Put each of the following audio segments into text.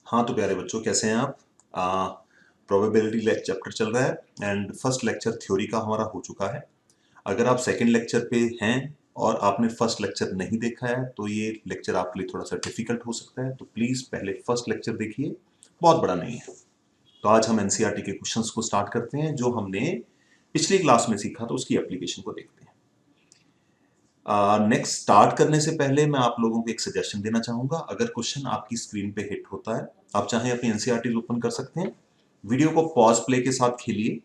हाँ तो प्यारे बच्चों, कैसे हैं आप? प्रोबेबिलिटी चैप्टर चल रहा है एंड फर्स्ट लेक्चर थ्योरी का हमारा हो चुका है। अगर आप सेकंड लेक्चर पे हैं और आपने फर्स्ट लेक्चर नहीं देखा है तो ये लेक्चर आपके लिए थोड़ा सा डिफिकल्ट हो सकता है, तो प्लीज़ पहले फर्स्ट लेक्चर देखिए, बहुत बड़ा नहीं है। तो आज हम एनसीईआरटी के क्वेश्चंस को स्टार्ट करते हैं जो हमने पिछली क्लास में सीखा, तो उसकी एप्लीकेशन को देखते हैं। नेक्स्ट स्टार्ट करने से पहले मैं आप लोगों को एक सजेशन देना चाहूंगा। अगर क्वेश्चन आपकी स्क्रीन पे हिट होता है, आप चाहे अपनी एनसीईआरटी ओपन कर सकते हैं, वीडियो को पॉज प्ले के साथ खेलिए,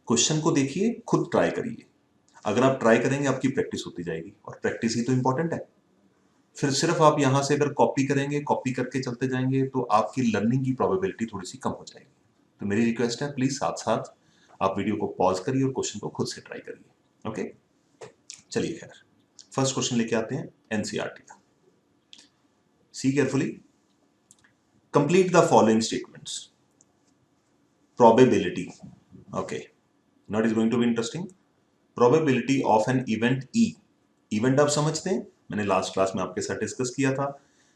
क्वेश्चन को देखिए, खुद ट्राई करिए। अगर आप ट्राई करेंगे आपकी प्रैक्टिस होती जाएगी, और प्रैक्टिस ही तो इंपॉर्टेंट है। फिर सिर्फ आप यहां से अगर कॉपी करेंगे, कॉपी करके चलते जाएंगे, तो आपकी लर्निंग की प्रोबेबिलिटी थोड़ी सी कम हो जाएगी। तो मेरी रिक्वेस्ट है, प्लीज साथ साथ आप वीडियो को पॉज करिए और क्वेश्चन को खुद से ट्राई करिए। ओके, चलिए खैर फर्स्ट क्वेश्चन लेके आते हैं एनसीईआरटी का। See carefully, complete the following statements. Probability, okay, now it is going to be interesting. Probability of an event E, event आप समझते हैं, मैंने लास्ट क्लास में आपके साथ डिस्कस किया था।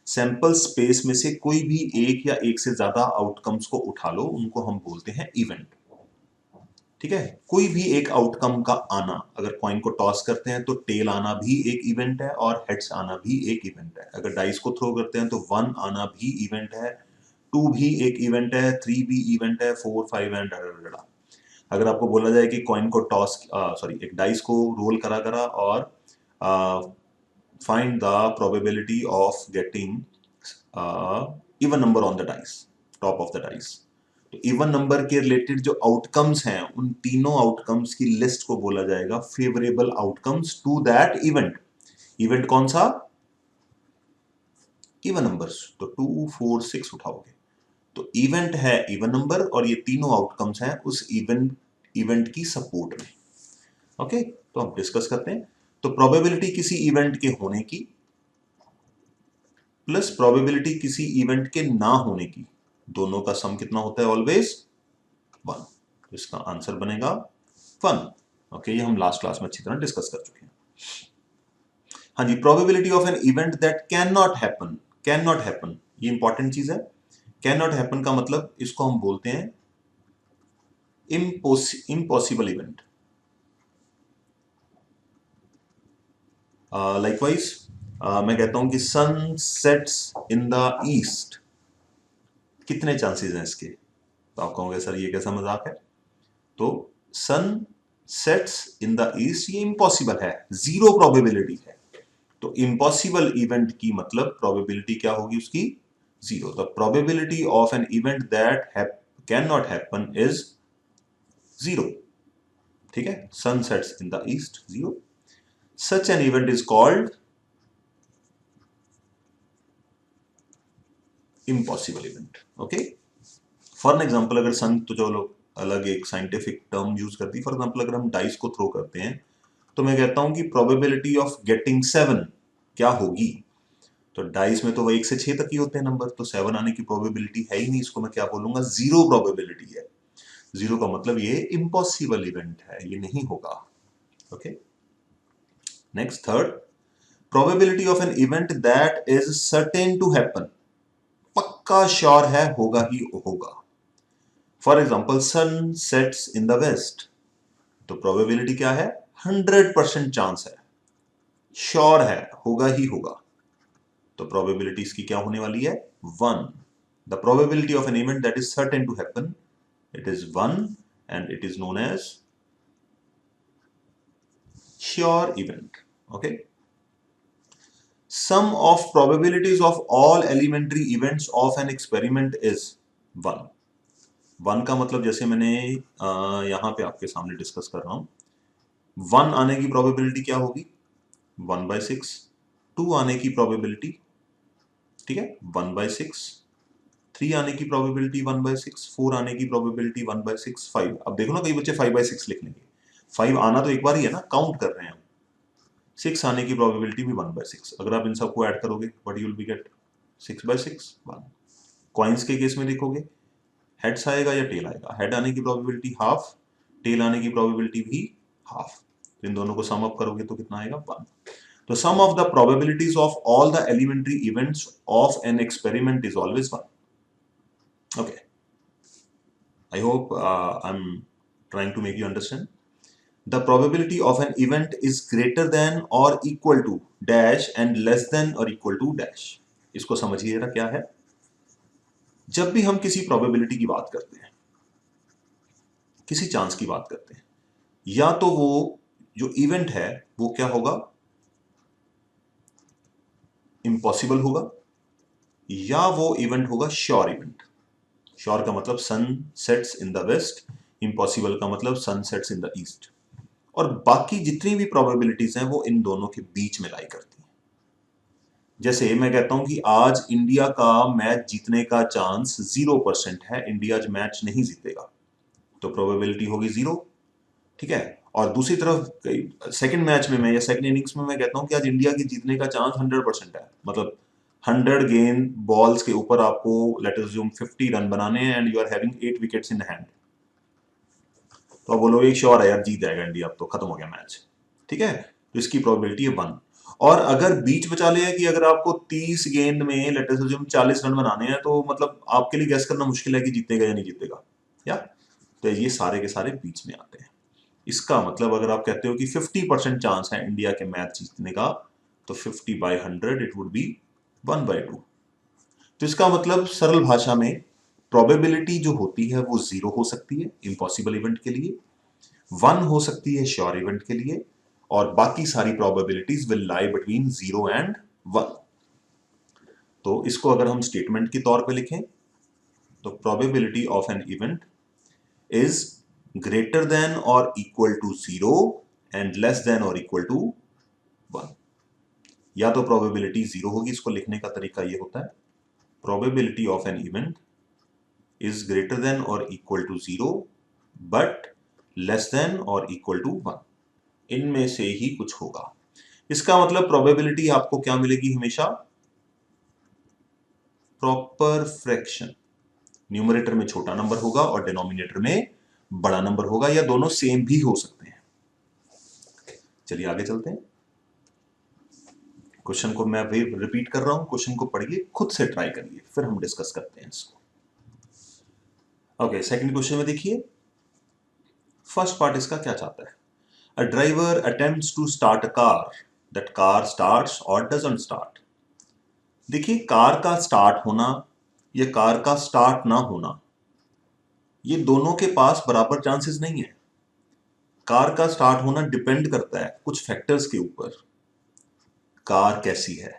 सैंपल स्पेस में से कोई भी एक या एक से ज्यादा आउटकम्स को उठा लो, उनको हम बोलते हैं इवेंट। ठीक है, कोई भी एक आउटकम का आना, अगर कॉइन को टॉस करते हैं तो टेल आना भी एक इवेंट है और हेड्स आना भी एक इवेंट है। अगर डाइस को थ्रो करते हैं तो 1 आना भी इवेंट है, 2 भी एक इवेंट है, 3 भी इवेंट है, 4 5 एंड अगर आपको बोला जाए कि कॉइन को टॉस एक डाइस को रोल करा करा और find the probability of getting even number on the dice, top of the dice, तो इवन नंबर के रिलेटेड जो आउटकम्स हैं उन तीनों आउटकम्स की लिस्ट को बोला जाएगा favourable outcomes to that event. Event कौन सा? इवन नंबर्स, तो 2 4 6 उठाओगे तो इवेंट है इवन नंबर, और ये तीनों आउटकम्स हैं उस इवेंट की सपोर्ट में। ओके, तो हम डिस्कस करते हैं। तो प्रोबेबिलिटी किसी इवेंट के होने की प्लस प्रोबेबिलिटी किसी इवेंट के ना होने की, दोनों का सम कितना होता है? ऑलवेज 1। इसका आंसर बनेगा 1। ओके, ये हम लास्ट क्लास में अच्छी तरह डिस्कस कर चुके हैं। हाँ जी, probability of an event that can not happen, can not happen, ये इंपॉर्टेंट चीज है। कैन नॉट हैपन का मतलब इसको हम बोलते हैं इम्पॉसिबल इवेंट। लाइकवाइज मैं कहता हूं कि sun sets in the east, कितने चांसेस हैं इसके? तो आप कहोगे सर ये कैसा मजाक है? तो sun sets in the east ये इम्पॉसिबल है, जीरो प्रोबेबिलिटी है। तो इम्पॉसिबल इवेंट की मतलब प्रोबेबिलिटी क्या होगी उसकी? Zero. The probability of an event that can not happen is zero. ठीक है, sun sets in the east, zero. Such an event is called impossible event. Okay, for an example, अगर sun तो जो लोग अलग एक साइंटिफिक टर्म यूज करती है, फॉर एग्जाम्पल अगर हम डाइस को थ्रो करते हैं तो मैं कहता हूं कि प्रोबेबिलिटी ऑफ गेटिंग 7 क्या होगी? तो डाइस में तो वो 1 से 6 तक ही होते हैं नंबर, तो 7 आने की प्रोबेबिलिटी है ही नहीं, इसको मैं क्या बोलूंगा? जीरो प्रोबेबिलिटी है। जीरो का मतलब ये इम्पॉसिबल इवेंट है, ये नहीं होगा। Okay, next third, probability of an event that is certain to happen, पक्का श्योर है होगा ही होगा। For example sun sets in the west, तो प्रोबेबिलिटी क्या है? 100% चांस है, श्योर है, होगा ही होगा। तो प्रोबेबिलिटी इसकी क्या होने वाली है? 1। The probability of an event that is certain to happen, it is 1 and it is known as sure event. Okay, sum of probabilities of all elementary events of an experiment is 1। 1 का मतलब जैसे मैंने यहां पे आपके सामने discuss कर रहा हूं, 1 आने की प्रोबेबिलिटी क्या होगी? 1/6। 2 आने की प्रोबेबिलिटी, ठीक है, 1/6। 3 आने की प्रोबेबिलिटी 1/6, 4 आने की प्रोबेबिलिटी 1/6, 5। अब देखो ना, कई बच्चे 5/6 लिख लेंगे। 5 आना तो एक बार ही है ना, काउंट कर रहे हैं हम। 6 आने की प्रोबेबिलिटी भी 1/6। अगर आप इन सबको ऐड करोगे, what you will be get? 6/6, 1। Coins के केस में देखोगे, हेड्स आएगा या टेल आएगा? हेड आने की प्रोबेबिलिटी हाफ, टेल आने की प्रोबेबिलिटी भी हाफ। इन दोनों को सम अप करोगे तो कितना आएगा? 1। तो sum of the probabilities of all the elementary events of an experiment is always 1। Okay, I hope I'm trying to make you understand. The probability of an event is greater than or equal to dash and less than or equal to dash. इसको समझिएगा क्या है। जब भी हम किसी probability की बात करते हैं, किसी चांस की बात करते हैं, या तो वो जो इवेंट है वो क्या होगा, इम्पॉसिबल होगा, या वो इवेंट होगा श्योर इवेंट। श्योर का मतलब sun sets in the west, impossible का मतलब sun sets in the east. और बाकी जितनी भी प्रोबेबिलिटीज हैं वो इन दोनों के बीच में लाई करती हैं। जैसे मैं कहता हूं कि आज इंडिया का मैच जीतने का चांस 0% है, इंडिया आज मैच नहीं जीतेगा, तो प्रोबेबिलिटी होगी 0, ठीक है। और दूसरी तरफ सेकंड मैच में मैं या सेकंड इनिंग्स में मैं कहता हूं कि आज इंडिया के जीतने का चांस 100% है, मतलब 100 गेंद बॉल्स के ऊपर आपको लेट अस अज्यूम 50 रन बनाने हैं and you are having 8 wickets in hand, तो आप बोलोगे श्योर है यार जीत जाएगा इंडिया, अब तो खत्म हो गया मैच, ठीक है। तो इसकी प्रोबेबिलिटी है 1। और अगर बीच बचा लिया कि अगर आपको 30 गेंद में लेट अस अज्यूम 40 रन बनाने हैं, तो मतलब आपके लिए गैस करना मुश्किल है कि जीतेगा या नहीं जीतेगा, या तो ये सारे के सारे बीच में आते हैं। इसका मतलब अगर आप कहते हो कि 50% चांस है इंडिया के मैच जीतने का, तो 50/100 इट वुड बी 1/2। तो इसका मतलब सरल भाषा में प्रोबेबिलिटी जो होती है वो 0 हो सकती है इम्पॉसिबल इवेंट के लिए, 1 हो सकती है श्योर इवेंट के लिए, और बाकी सारी probabilities will lie between 0 and 1। तो इसको अगर हम स्टेटमेंट के तौर पे लिखें, तो probability of an event is greater than or equal to 0 and less than or equal to 1। या तो प्रोबेबिलिटी 0 होगी, इसको लिखने का तरीका ये होता है, probability of an event is greater than और equal to 0 but less than और इक्वल टू 1, इनमें से ही कुछ होगा। इसका मतलब प्रोबेबिलिटी आपको क्या मिलेगी, हमेशा प्रॉपर फ्रैक्शन, न्यूमरेटर में छोटा नंबर होगा और डिनोमिनेटर में बड़ा नंबर होगा, या दोनों सेम भी हो सकते हैं। चलिए आगे चलते हैं। क्वेश्चन को मैं रिपीट कर रहा हूं, क्वेश्चन को पढ़िए, खुद से ट्राई करिए, फिर हम डिस्कस करते हैं इसको। ओके, सेकंड क्वेश्चन में देखिए, फर्स्ट पार्ट इसका क्या चाहता है, a driver attempts to start a car, that car starts और डजंट स्टार्ट। देखिए, कार का स्टार्ट होना या कार का स्टार्ट ना होना, ये दोनों के पास बराबर चांसेस नहीं है। कार का स्टार्ट होना डिपेंड करता है कुछ फैक्टर्स के ऊपर। कार कैसी है,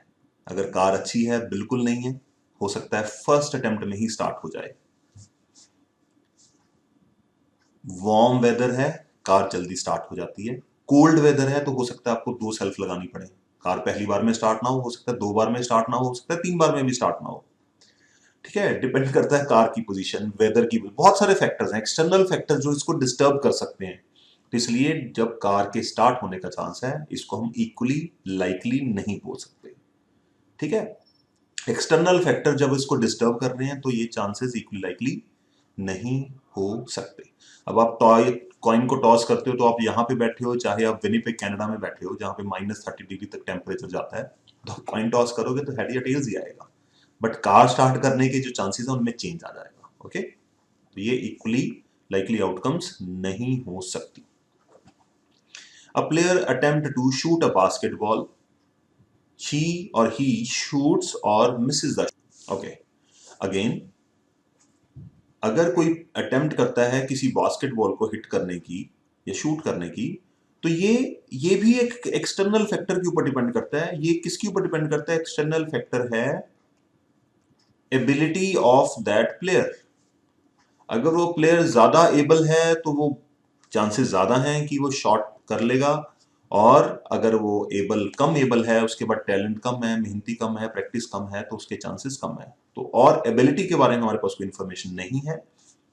अगर कार अच्छी है बिल्कुल नहीं है, हो सकता है फर्स्ट अटेम्प्ट में ही स्टार्ट हो जाए। वार्म वेदर है, कार जल्दी स्टार्ट हो जाती है। कोल्ड वेदर है तो हो सकता है आपको 2 सेल्फ लगानी पड़े, कार पहली बार में स्टार्ट ना हो सकता है 2 बार में स्टार्ट ना हो सकता है 3 बार में भी स्टार्ट ना हो, ठीक है। डिपेंड करता है कार की पोजीशन, वेदर की, बहुत सारे फैक्टर्स हैं, एक्सटर्नल फैक्टर्स जो इसको डिस्टर्ब कर सकते हैं। तो इसलिए जब कार के स्टार्ट होने का चांस है, इसको हम इक्वली लाइकली नहीं बोल सकते, ठीक है। एक्सटर्नल फैक्टर जब इसको डिस्टर्ब कर रहे हैं तो ये चांसेस इक्वली लाइकली नहीं हो सकते। अब आप कॉइन को टॉस करते हो तो आप यहाँ पे बैठे हो, चाहे आप विनिपेग कनाडा में बैठे हो जहाँ पे -30 डिग्री तक टेम्परेचर जाता है, तो आप कॉइन टॉस करोगे तो हेड या टेल्स ही आएगा, बट कार स्टार्ट करने के जो चांसेस हैं उनमें चेंज आ जाएगा। ओके, तो ये इक्वली लाइकली आउटकम्स नहीं हो सकती। A player attempt to shoot a basketball, she or he shoots or misses the okay again, अगर कोई अटेम्प्ट करता है किसी बास्केटबॉल को हिट करने की या शूट करने की, तो ये भी एक एक्सटर्नल फैक्टर के ऊपर डिपेंड करता है। ये किसके ऊपर डिपेंड करता है, एक्सटर्नल फैक्टर है एबिलिटी ऑफ दैट प्लेयर। अगर वो प्लेयर ज्यादा एबल है तो वो चांसेस ज्यादा हैं कि वो शॉट कर लेगा, और अगर वो कम एबल है, उसके बाद टैलेंट कम है, मेहनती कम है, प्रैक्टिस कम है, तो उसके चांसेस कम है। तो और एबिलिटी के बारे में हमारे पास कोई इंफॉर्मेशन नहीं है,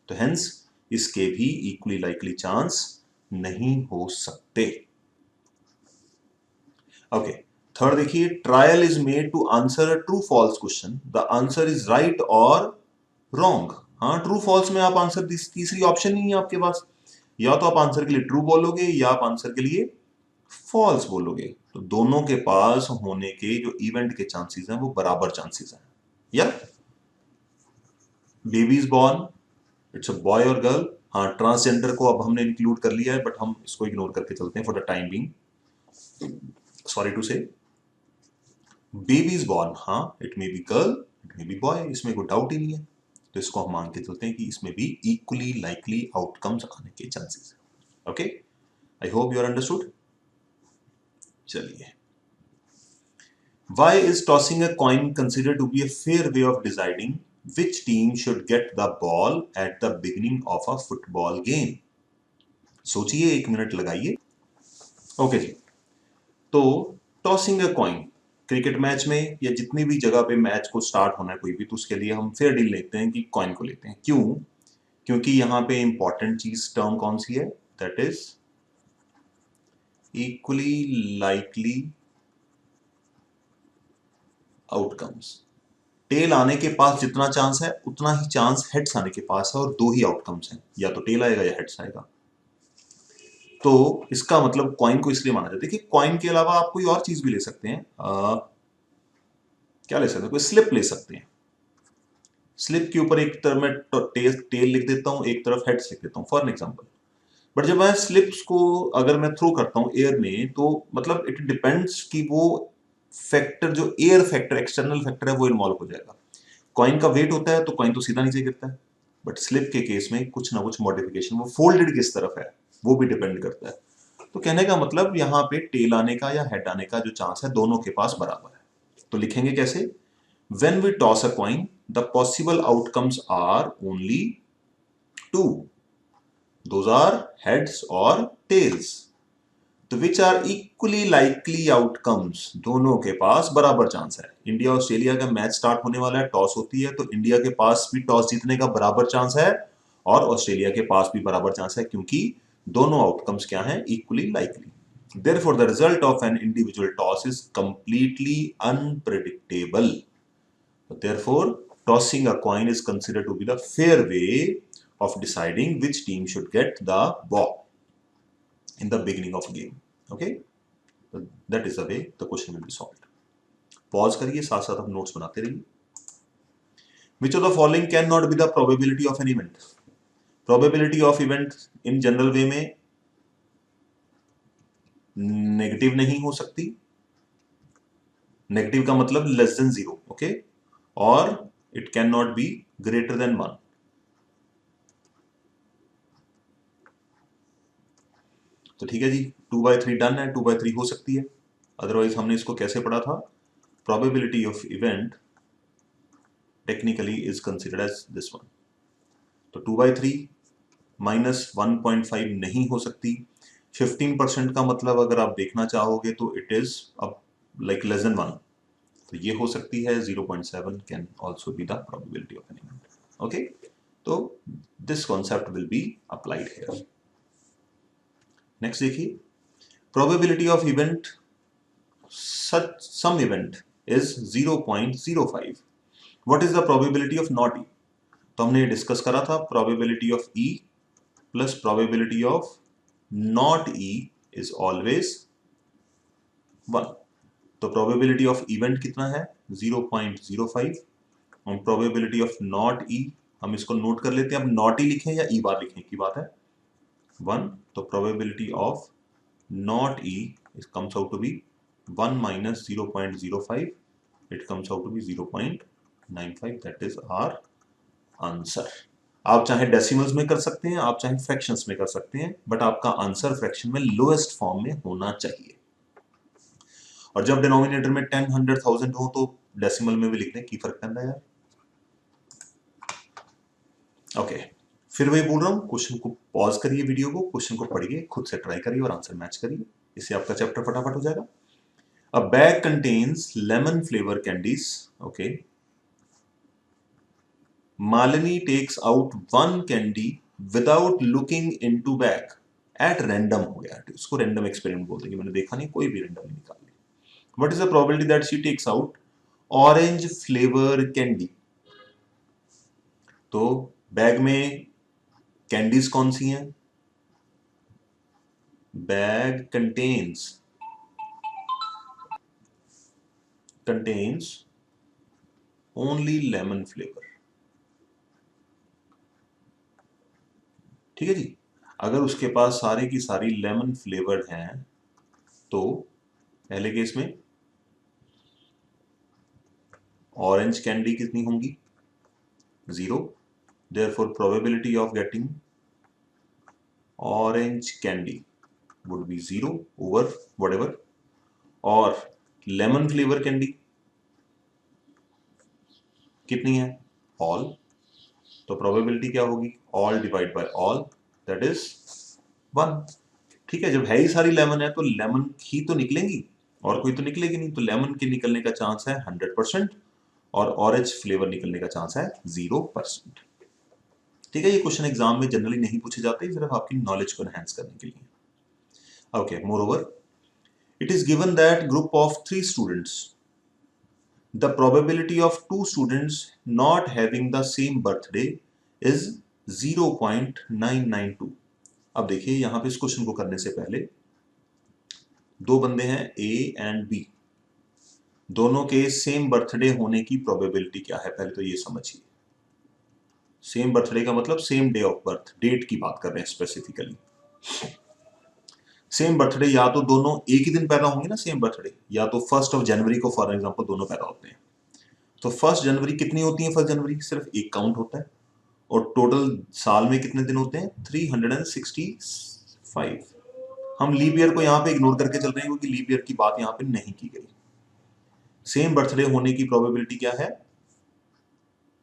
तो हेंस इसके भी इक्वली लाइकली चांस नहीं हो सकते। ओके, थर्ड देखिए, trial is made to answer a true false question, the answer is right और रॉन्ग। हाँ, ट्रू फॉल्स में आप आंसर तीसरी ऑप्शन नहीं है आपके पास, या तो आप आंसर के लिए ट्रू बोलोगे या आप आंसर के लिए फॉल्स बोलोगे। तो दोनों के पास होने के जो इवेंट के चांसेस हैं वो बराबर चांसेस हैं, या baby is born, it's a boy और गर्ल। हाँ, ट्रांसजेंडर को अब हमने इंक्लूड कर लिया है, बट हम इसको इग्नोर करके चलते हैं for the time being, sorry to say. Baby is born, हाँ, it may be girl, it may be boy, इसमें कोई डाउट ही नहीं है। तो इसको हम मान के चलते हैं कि इसमें भी इक्वली लाइकली आउटकम्स आने के चांसेस है। Okay, I hope you are understood. चलिए, why is tossing a coin considered to be a fair way of deciding which team should get the ball at the beginning of a football game? सोचिए, 1 minute लगाइए। Okay जी, तो tossing a coin, cricket match में या जितनी भी जगह पे मैच को स्टार्ट होना है कोई भी, तो उसके लिए हम फेयर डील लेते हैं कि कॉइन को लेते हैं। क्यों? क्योंकि यहां पे इंपॉर्टेंट चीज टर्म कौन सी है? That is equally likely outcomes. Tail आने के पास जितना चांस है उतना ही चांस हेड्स आने के पास है, और दो ही आउटकम्स हैं, या तो टेल आएगा या हेड्स आएगा। तो इसका मतलब कॉइन को इसलिए माना जाता है कि कॉइन के अलावा आप कोई और चीज भी ले सकते हैं। क्या ले सकते हैं? कोई स्लिप ले सकते हैं। स्लिप के ऊपर एक तरफ मैं टेल लिख देता हूं, एक तरफ हेड्स लिख देता हूं फॉर एग्जाम्पल। बट जब मैं स्लिप्स को अगर मैं थ्रो करता हूं एयर में, तो मतलब इट डिपेंड्स कि वो फैक्टर, जो एयर फैक्टर, एक्सटर्नल फैक्टर है, वो इन्वॉल्व हो जाएगा। कॉइन का वेट होता है तो कॉइन तो सीधा नीचे गिरता है, बट स्लिप के केस में कुछ ना कुछ मॉडिफिकेशन, वो फोल्डेड किस तरफ है वो भी डिपेंड करता है। तो कहने का मतलब यहाँ पे टेल आने का या हेड आने का जो चांस है दोनों के पास बराबर है। तो लिखेंगे कैसे? When we toss a coin the possible outcomes are only two, those are heads और टेल्स। तो which are equally likely outcomes, दोनों के पास बराबर चांस है। इंडिया ऑस्ट्रेलिया का मैच स्टार्ट होने वाला है, टॉस होती है, तो इंडिया के पास भी टॉस जीतने का बराबर चांस है और ऑस्ट्रेलिया के पास भी बराबर चांस है, क्योंकि दोनों आउटकम्स क्या हैं? Equally likely. Therefore, the result of an individual toss is completely unpredictable. Therefore, tossing a coin is considered to be the fair way of deciding which team should get the ball in the beginning of a game. Okay? So that is the way the question will be solved. Pause करिए, साथ साथ आप notes बनाते रहिए। Which of the following cannot be the probability of an event? Probability of event in general way में negative नहीं हो सकती। नेगेटिव का मतलब लेस देन 0, ओके, और it can not be greater than 1। तो ठीक है जी, 2/3 डन है, 2/3 हो सकती है। अदरवाइज हमने इसको कैसे पढ़ा था? Probability of event technically is considered as this one. तो 2/3 -1.5 नहीं हो सकती। 15% का मतलब अगर आप देखना चाहोगे तो इट इज अब लाइक लेस देन 1, तो ये हो सकती है। 0.7 can also be the probability of an event. Okay, तो this concept will be applied here. Next देखिए, probability of event such some event is 0.05. What is the probability of not E? तो हमने ये डिस्कस करा था, probability of E plus probability of not E is always 1. तो probability of event कितना है? 0.05, और probability of not E हम इसको नोट कर लेते हैं। अब not E लिखें या E बार लिखें की बात है, 1। तो probability of not E comes out to be 1 minus 0.05, it comes out to be 0.95. that is our answer. आप चाहे डेसिमल्स में कर सकते हैं, आप चाहे फ्रैक्शंस में कर सकते हैं, बट आपका आंसर फ्रैक्शन में लोएस्ट फॉर्म में होना चाहिए। और जब डिनोमिनेटर में 10, 100, 1000 हो तो डेसिमल में भी लिख दें, की फर्क पड़ता है यार। ओके, फिर वही बोल रहा हूं, क्वेश्चन को पॉज करिए, वीडियो को, क्वेश्चन को पढ़िए, खुद से ट्राई करिए और आंसर मैच करिए, इससे आपका चैप्टर फटाफट हो जाएगा। A bag contains lemon flavor candies. Okay. Malini takes out one candy without looking into bag. At random हो गया, इसको random experiment बोलते हैं कि मैंने देखा नहीं, कोई भी random नहीं निकाल ली। What is the probability that she takes out orange flavor candy? तो बैग में कैंडीज कौन सी हैं? Bag contains only lemon flavor. ठीक है जी। अगर उसके पास सारे की सारी लेमन फ्लेवर्ड हैं तो पहले केस में ऑरेंज कैंडी कितनी होंगी, 0, therefore probability of getting orange candy would be 0 over whatever, और लेमन फ्लेवर कैंडी कितनी है, ऑल, तो प्रोबेबिलिटी क्या होगी, all divide by all, that is 1। ठीक है, जब है ही सारी लेमन है तो लेमन ही तो निकलेंगी और कोई तो निकलेगी नहीं, तो लेमन के निकलने का चांस है 100% और ऑरेंज फ्लेवर निकलने का चांस है 0%। ठीक है, ये क्वेश्चन एग्जाम में जनरली नहीं पूछे जाते, सिर्फ आपकी नॉलेज को एनहांस करने के लिए। Okay, moreover it is given that group of 3 students, the probability of 2 students not having the same birthday is 0.992। अब देखिए यहां पे इस क्वेश्चन को करने से पहले दो बंदे हैं ए एंड बी, दोनों के सेम बर्थडे होने की प्रोबेबिलिटी क्या है, पहले तो ये समझिए। सेम बर्थडे का मतलब same day of birth, date की बात कर रहे हैं स्पेसिफिकली। सेम बर्थडे या तो दोनों एक ही दिन पैदा होंगे ना सेम बर्थडे, या तो 1 जनवरी को फॉर एग्जांपल दोनों पैदा होते हैं। तो 1 जनवरी कितनी होती है, 1 जनवरी सिर्फ एक काउंट होता है, और टोटल साल में कितने दिन होते हैं, 365। हम लीप ईयर को यहाँ पे इग्नोर करके चल रहे हैं क्योंकि लीप ईयर की बात यहाँ पे नहीं की गई। सेम बर्थडे होने की प्रोबेबिलिटी क्या है,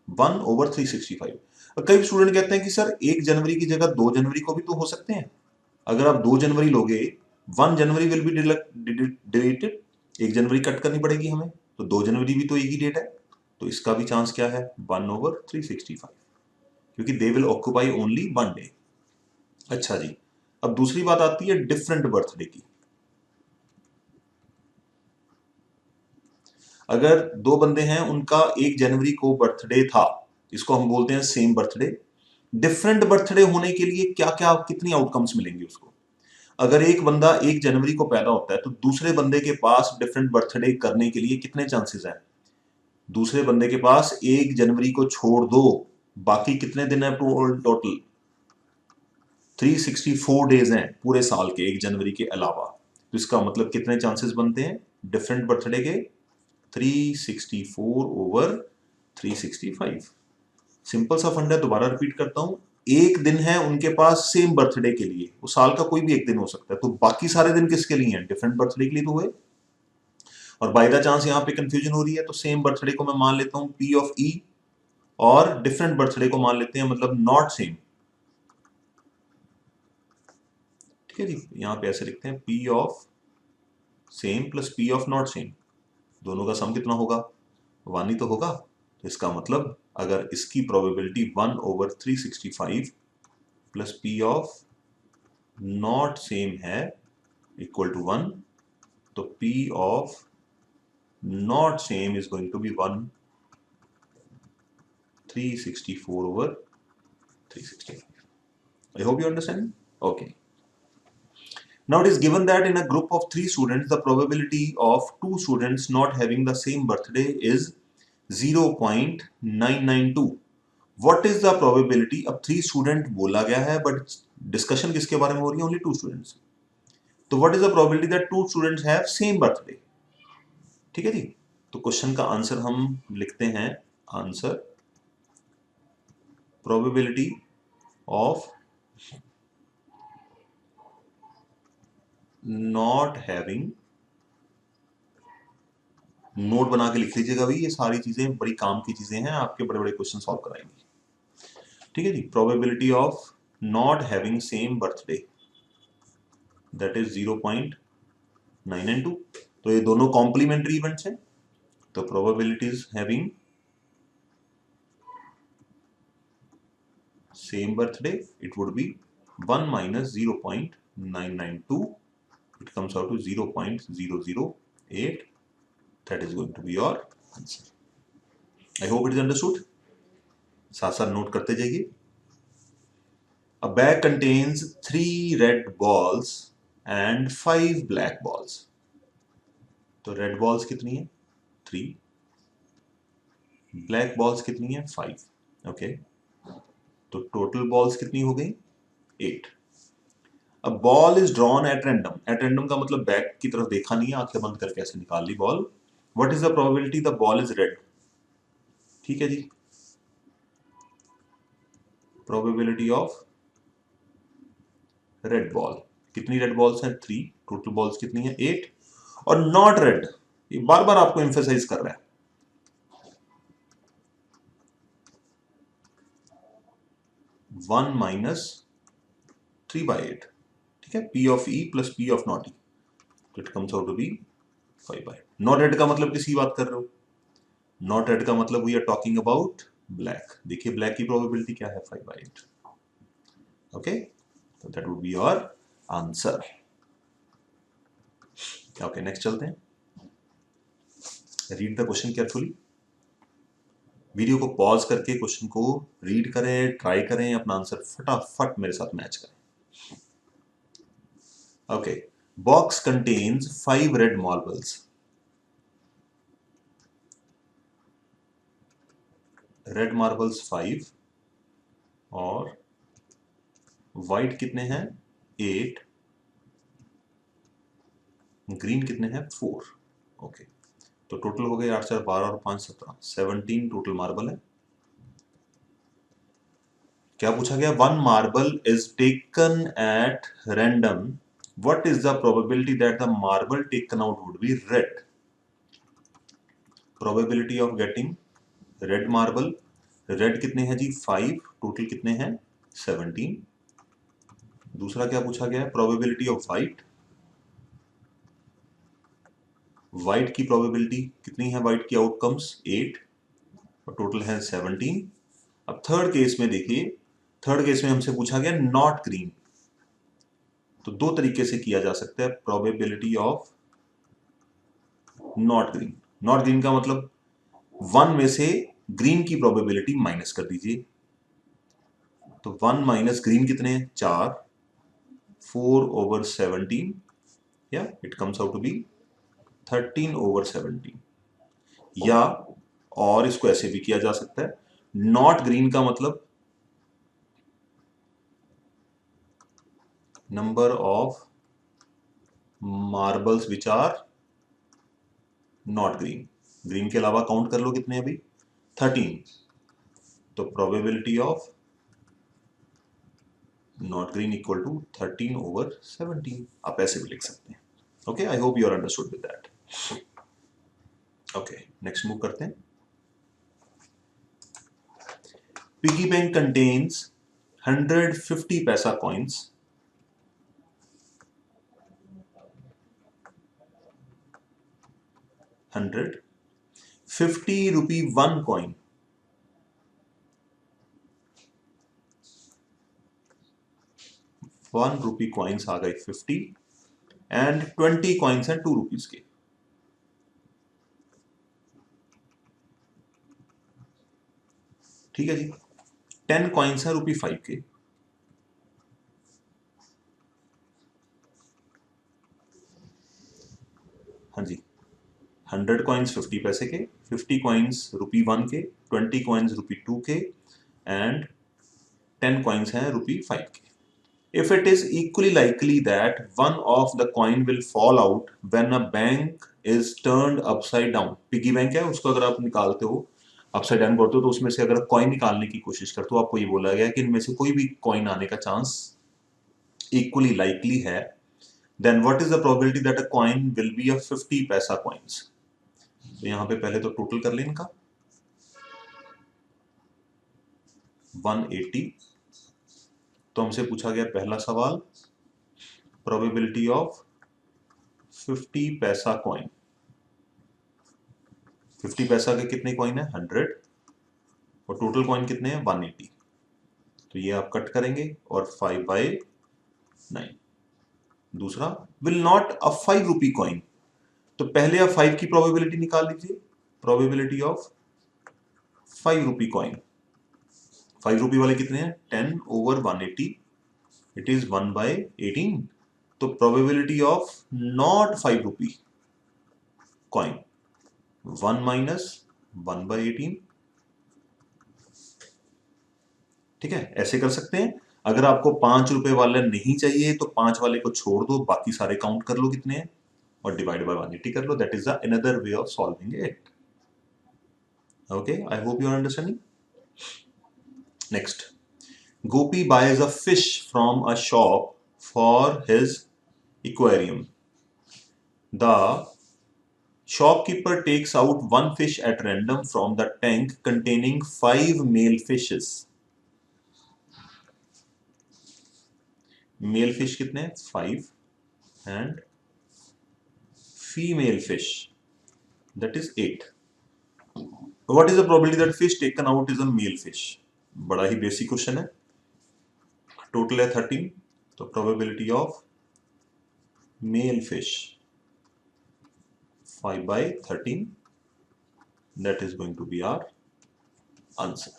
1/365। कई स्टूडेंट कहते हैं कि सर 1 जनवरी की जगह 2 जनवरी को भी तो हो सकते हैं। अगर आप 2 जनवरी लोगे 1 जनवरी will be deleted, 1 January cut करनी पड़ेगी हमें, तो 2 जनवरी भी तो एक ही डेट है, तो इसका भी चांस क्या है 1/365, क्योंकि they will occupy only 1 day. अच्छा जी, अब दूसरी बात आती है डिफरेंट बर्थडे की। अगर दो बंदे हैं उनका 1 जनवरी को बर्थडे था, इसको हम बोलते हैं सेम बर्थडे। डिफरेंट बर्थडे होने के लिए क्या क्या कितनी आउटकम्स मिलेंगी उसको। अगर एक बंदा 1 जनवरी को पैदा होता है तो दूसरे बंदे के पास डिफरेंट बर्थडे करने के लिए कितने चांसेस हैं, दूसरे बंदे के पास 1 जनवरी को छोड़ दो बाकी कितने दिन है टोटल, 364 डेज हैं पूरे साल के 1 जनवरी के अलावा। तो इसका मतलब कितने चांसेस बनते हैं डिफरेंट बर्थडे के, 364/365। सिंपल सा फंडा, दोबारा रिपीट करता हूं, एक दिन है उनके पास सेम बर्थडे के लिए, वो साल का कोई भी एक दिन हो सकता है, तो बाकी सारे दिन किसके लिए हैं, डिफरेंट बर्थडे के लिए तो हुए। और बाय द चांस यहाँ पे कंफ्यूजन हो रही है, तो सेम बर्थडे को मैं मान लेता हूं P ऑफ E, और डिफरेंट बर्थडे को मान लेते हैं मतलब नॉट सेम। ठीक है जी, यहाँ पे ऐसे लिखते हैं P of same plus P of not same, दोनों का सम कितना होगा, 1 ही तो होगा। तो इसका मतलब अगर इसकी probability 1/365 plus P of not same है इक्वल टू 1, तो P of not same is going to be 1/364/365। I hope you understand. Okay. Now it is given that in a group of 3 students, the probability of 2 students not having the same birthday is 0.992. What is the probability? अब 3 student बोला गया है but discussion किसके बारे में हो रही है, ओनली 2 स्टूडेंट्स। तो what is the probability that 2 students have same birthday. ठीक है जी, तो क्वेश्चन का आंसर हम लिखते हैं, answer probability of not having, note बना के लिख लीजिएगा भाई, ये सारी चीजें बड़ी काम की चीजें हैं, आपके बड़े बड़े क्वेश्चन सॉल्व कराएंगी। ठीक है जी, probability of not having same birthday that is 0.992। तो ये दोनों कॉम्प्लीमेंट्री इवेंट्स हैं, तो probabilities having same birthday it would be 1 minus 0.992, it comes out to 0.008, that is going to be your answer. I hope it is understood. साथ साथ note करते जाइए। A bag contains 3 red balls and 5 black balls. तो red balls कितनी है, 3, black balls कितनी है, 5। Okay, तो टोटल balls कितनी हो गई, 8. A ball is drawn at random. At random का मतलब बैक की तरफ देखा नहीं है, आंखें बंद करके ऐसे निकाल ली ball. What is the probability the ball is red. ठीक है जी, प्रोबेबिलिटी ऑफ रेड बॉल. कितनी रेड बॉल्स हैं? 3. टोटल बॉल्स कितनी है? 8. और नॉट रेड, ये बार बार आपको एम्फेसाइज कर रहा है. 1 माइनस 3/8. ठीक है, P of E plus P of not E, it comes out to be 5/8. Not red का मतलब किसी बात कर रहे हो? नॉट रेड का मतलब we are talking about black. देखिए ब्लैक की प्रोबेबिलिटी क्या है? 5/8. ओके, तो that would be your answer. Okay, next चलते हैं. Read the question carefully. Video को पॉज करके क्वेश्चन को रीड करें, ट्राई करें, अपना आंसर फटाफट मेरे साथ मैच करें. Okay, box contains 5 red marbles. Red marbles 5 और व्हाइट कितने हैं? 8. ग्रीन कितने हैं? 4. ओके, तो टोटल हो गए 8 4 12 और 5 17, 17 टोटल मार्बल है. क्या पूछा गया? 1 marble is taken at random. What is the probability that the marble taken out would be red. Probability of getting red marble. Red कितने हैं जी? 5. टोटल कितने हैं? 17. दूसरा क्या पूछा गया है? Probability of white. व्हाइट की प्रोबेबिलिटी कितनी है? व्हाइट की आउटकम्स 8 और टोटल है 17. अब थर्ड केस में देखिए, थर्ड केस में हमसे पूछा गया नॉट ग्रीन. तो दो तरीके से किया जा सकता है probability of not green. Not green का मतलब 1 में से ग्रीन की प्रोबेबिलिटी माइनस कर दीजिए. तो 1 माइनस ग्रीन कितने हैं? 4. 4/17, या it comes out to be 13/17. या और इसको ऐसे भी किया जा सकता है, नॉट ग्रीन का मतलब number of marbles which are not green. Green के अलावा काउंट कर लो कितने अभी? 13. तो probability of not green equal to 13/17. आप ऐसे भी लिख सकते हैं. Okay, I hope you are understood with that. Okay, next move करते हैं. Piggy bank contains 150 paisa coins. 150 rupee 1 coin. ₹1 coins आ गए 50 एंड 20 कॉइन्स हैं 2 रुपीज के. ठीक है जी, 10 कॉइन्स हैं ₹5 के. हाँ जी, 100 कॉइन्स 50 पैसे के, 50 कॉइन्स ₹1 के, 20 कॉइन्स ₹2 के एंड 10 कॉइन्स हैं ₹5 के. If it is equally likely that one of the coin will fall out when a bank is turned upside down. Piggy bank है, उसको अगर आप निकालते हो, अपसाइड डाउन करते हो, तो उसमें से अगर कॉइन निकालने की कोशिश करते हो, आपको ये बोला गया कि इनमें से कोई भी कॉइन आने का चांस इक्वली लाइकली है. Then what is the probability that a coin will be a 50 paisa coins. तो यहां पे पहले तो टोटल कर लें इनका. 180. तो हमसे पूछा गया पहला सवाल, प्रोबेबिलिटी ऑफ 50 पैसा कॉइन. 50 पैसा के कितने कॉइन है? 100. और टोटल कॉइन कितने हैं? 180. तो ये आप कट करेंगे और 5/9. दूसरा, will not a 5 rupee coin. तो पहले आप 5 की प्रोबेबिलिटी निकाल लीजिए. Probability of 5 rupee coin. 5 रुपी वाले कितने हैं? 10/180. It is 1/18. तो probability of not 5 rupee coin 1 minus 1/18. ठीक है, ऐसे कर सकते हैं. अगर आपको 5 रुपए वाला नहीं चाहिए तो 5 वाले को छोड़ दो, बाकी सारे काउंट कर लो कितने हैं और डिवाइड बाय 180 कर लो. That is another way of solving it. Okay, I hope you are understanding. Next, Gopi buys a fish from a shop for his aquarium. The shopkeeper takes out one fish at random from the tank containing 5 male fishes. Male fish कितने हैं? 5 and female fish that is 8. What is the probability that fish taken out is a male fish? बड़ा ही basic question है. Total है 13, तो probability of male fish 5 by 13, that is going to be our answer.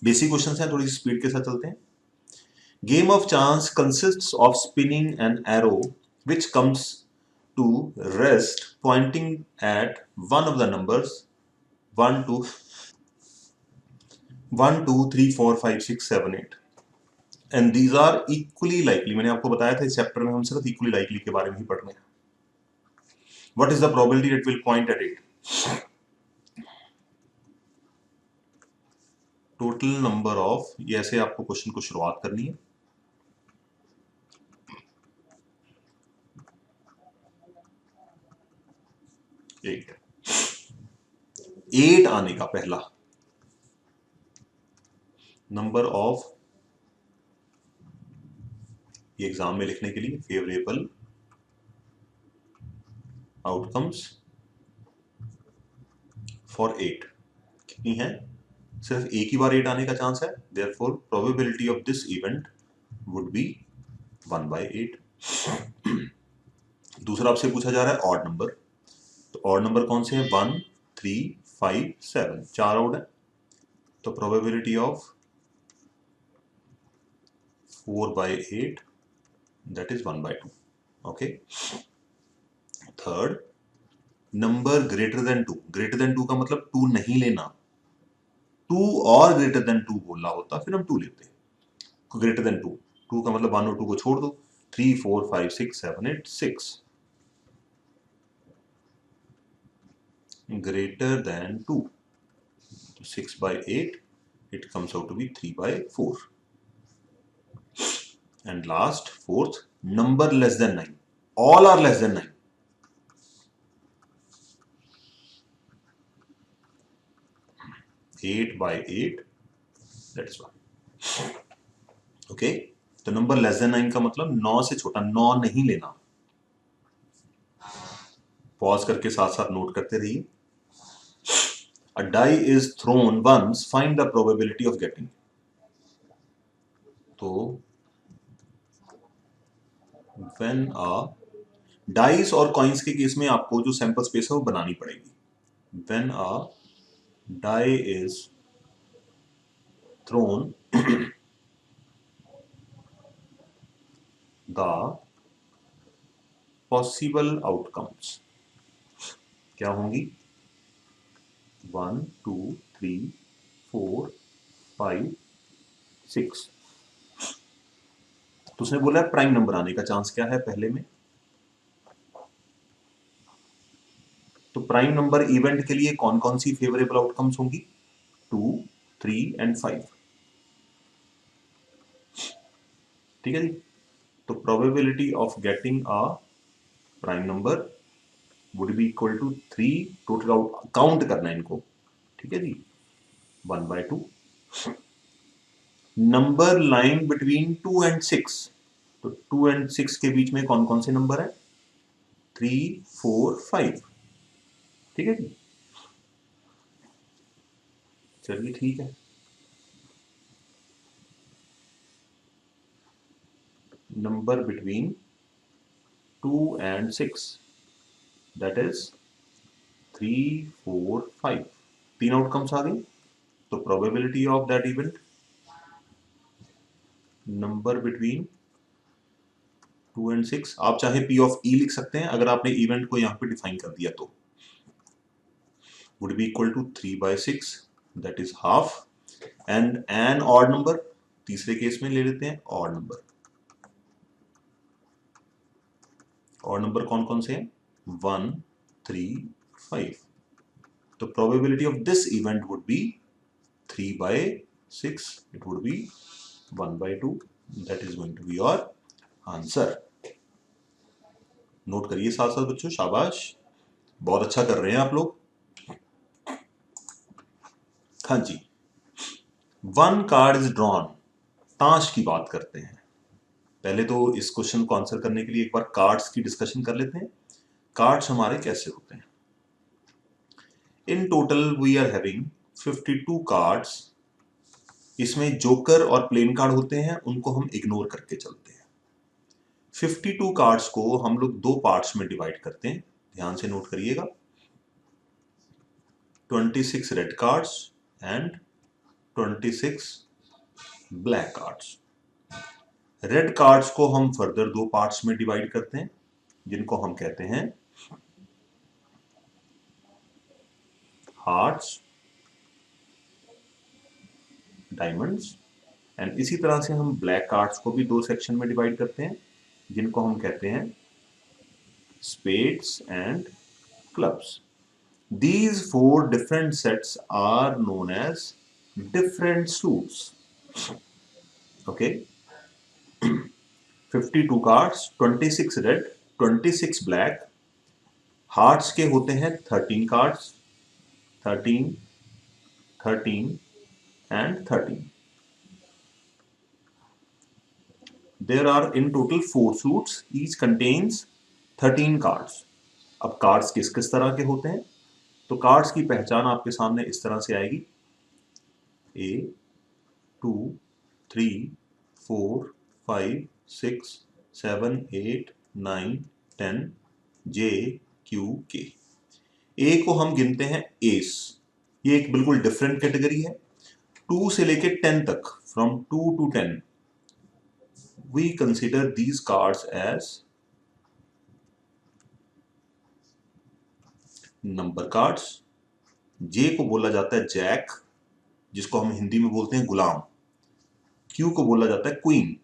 Basic question हैं, थोड़ी सी speed के साथ चलते हैं. Game of chance consists of spinning an arrow which comes to rest pointing at one of the numbers 1 2 3 4 5 6 7 8 and these are equally likely. मैंने आपको बताया था इस चैप्टर में हम सिर्फ equally likely के बारे में ही पढ़ रहे हैं. What is the probability it will point at it? Total number of, ये ऐसे आपको क्वेश्चन को शुरुआत करनी है. एट आने का पहला नंबर ऑफ, ये एग्जाम में लिखने के लिए फेवरेबल आउटकम्स फॉर 8 कितनी है? सिर्फ एक ही बार 8 आने का चांस है. Therefore probability of this event would be 1 by 8. दूसरा आपसे पूछा जा रहा है ऑड नंबर. तो ऑड नंबर कौन से हैं? 1 3 5 7, 4 ऑड है. तो probability of 4 by 8 that is 1 by 2. Okay. Third, number greater than 2. Greater than 2 का मतलब 2 नहीं लेना. 2 और ग्रेटर देन 2 बोलना होता फिर हम 2 लेते. ग्रेटर देन 2, 2 का मतलब 1 और 2 को छोड़ दो. 3 4 5 6 7 8 6. greater than 2, 6 by 8, it comes out to be 3 by 4. And last, fourth, number less than 9. All are less than 9. Eight by 8, that is 1. Okay, तो नंबर लेस देन 9 का मतलब 9 से छोटा. 9 नहीं लेना. पॉज करके साथ साथ नोट करते रहिए. A die is thrown once, find the probability of getting. तो when a dice और coins के केस में आपको जो सैंपल स्पेस है वो बनानी पड़ेगी. When a die is thrown, the possible outcomes क्या होंगी? 1 2 3 4 5 6. तो उसने बोला प्राइम नंबर आने का चांस क्या है पहले में. तो प्राइम नंबर इवेंट के लिए कौन कौन सी फेवरेबल आउटकम्स होंगी? 2 3 and 5. ठीक है जी. तो probability of getting a prime number would be equal to 3. Total count करना है इनको. ठीक है जी. 1 by 2. Number line between 2 and 6. तो 2 and 6 के बीच में कौन कौन से नंबर है? 3 4 5. ठीक है जी. चलिए ठीक है. Number between 2 and 6, that is 3 4 5. 3 outcomes आ गई. तो probability of that event, number between 2 and 6, आप चाहे P of E लिख सकते हैं अगर आपने इवेंट को यहां पे डिफाइन कर दिया तो. would be equal to 3 by 6, that is half. and an odd number, तीसरे केस में ले लेते हैं ऑड नंबर। ऑड नंबर कौन कौन से हैं? 1, 3, 5। तो probability of this event would be 3/6, it would be 1/2. That is going to be your answer. Note करिए साथ साथ बच्चों, शाबाश, बहुत अच्छा कर रहे हैं आप लोग। हाँ जी, 1 कार्ड इज ड्रॉन, ताश की बात करते हैं। पहले तो इस क्वेश्चन को आंसर करने के लिए एक बार कार्ड्स की डिस्कशन कर लेते हैं। कार्ड्स हमारे कैसे होते हैं? In total we are having 52 cards. इसमें जोकर और प्लेन कार्ड होते हैं, उनको हम इग्नोर करके चलते हैं। 52 कार्ड्स को हम लोग दो पार्ट्स में डिवाइड करते हैं, ध्यान से नोट करिएगा। 26 red cards and 26 black cards. Red cards को हम फर्दर दो पार्ट्स में डिवाइड करते हैं, जिनको हम कहते हैं हार्ट्स, डायमंड्स। एंड इसी तरह से हम ब्लैक कार्ड्स को भी दो सेक्शन में डिवाइड करते हैं, जिनको हम कहते हैं spades and clubs. These 4 different sets are known as different suits. Okay. 52 cards, 26 red, 26 black. Hearts के होते हैं 13 cards, 13, 13 and 13. There are in total 4 suits. Each contains 13 cards. अब cards किस किस तरह के होते हैं? तो कार्ड्स की पहचान आपके सामने इस तरह से आएगी। 1, 2, 3, 4, 5, 6, 7, 8, 9, 10, J, Q, K। A को हम गिनते हैं एस, ये एक बिल्कुल डिफरेंट कैटेगरी है। 2 से लेके 10 तक, from 2 to 10 we consider these cards as number cards. J को बोला जाता है जैक, जिसको हम हिंदी में बोलते हैं गुलाम। क्यू को बोला जाता है क्वीन,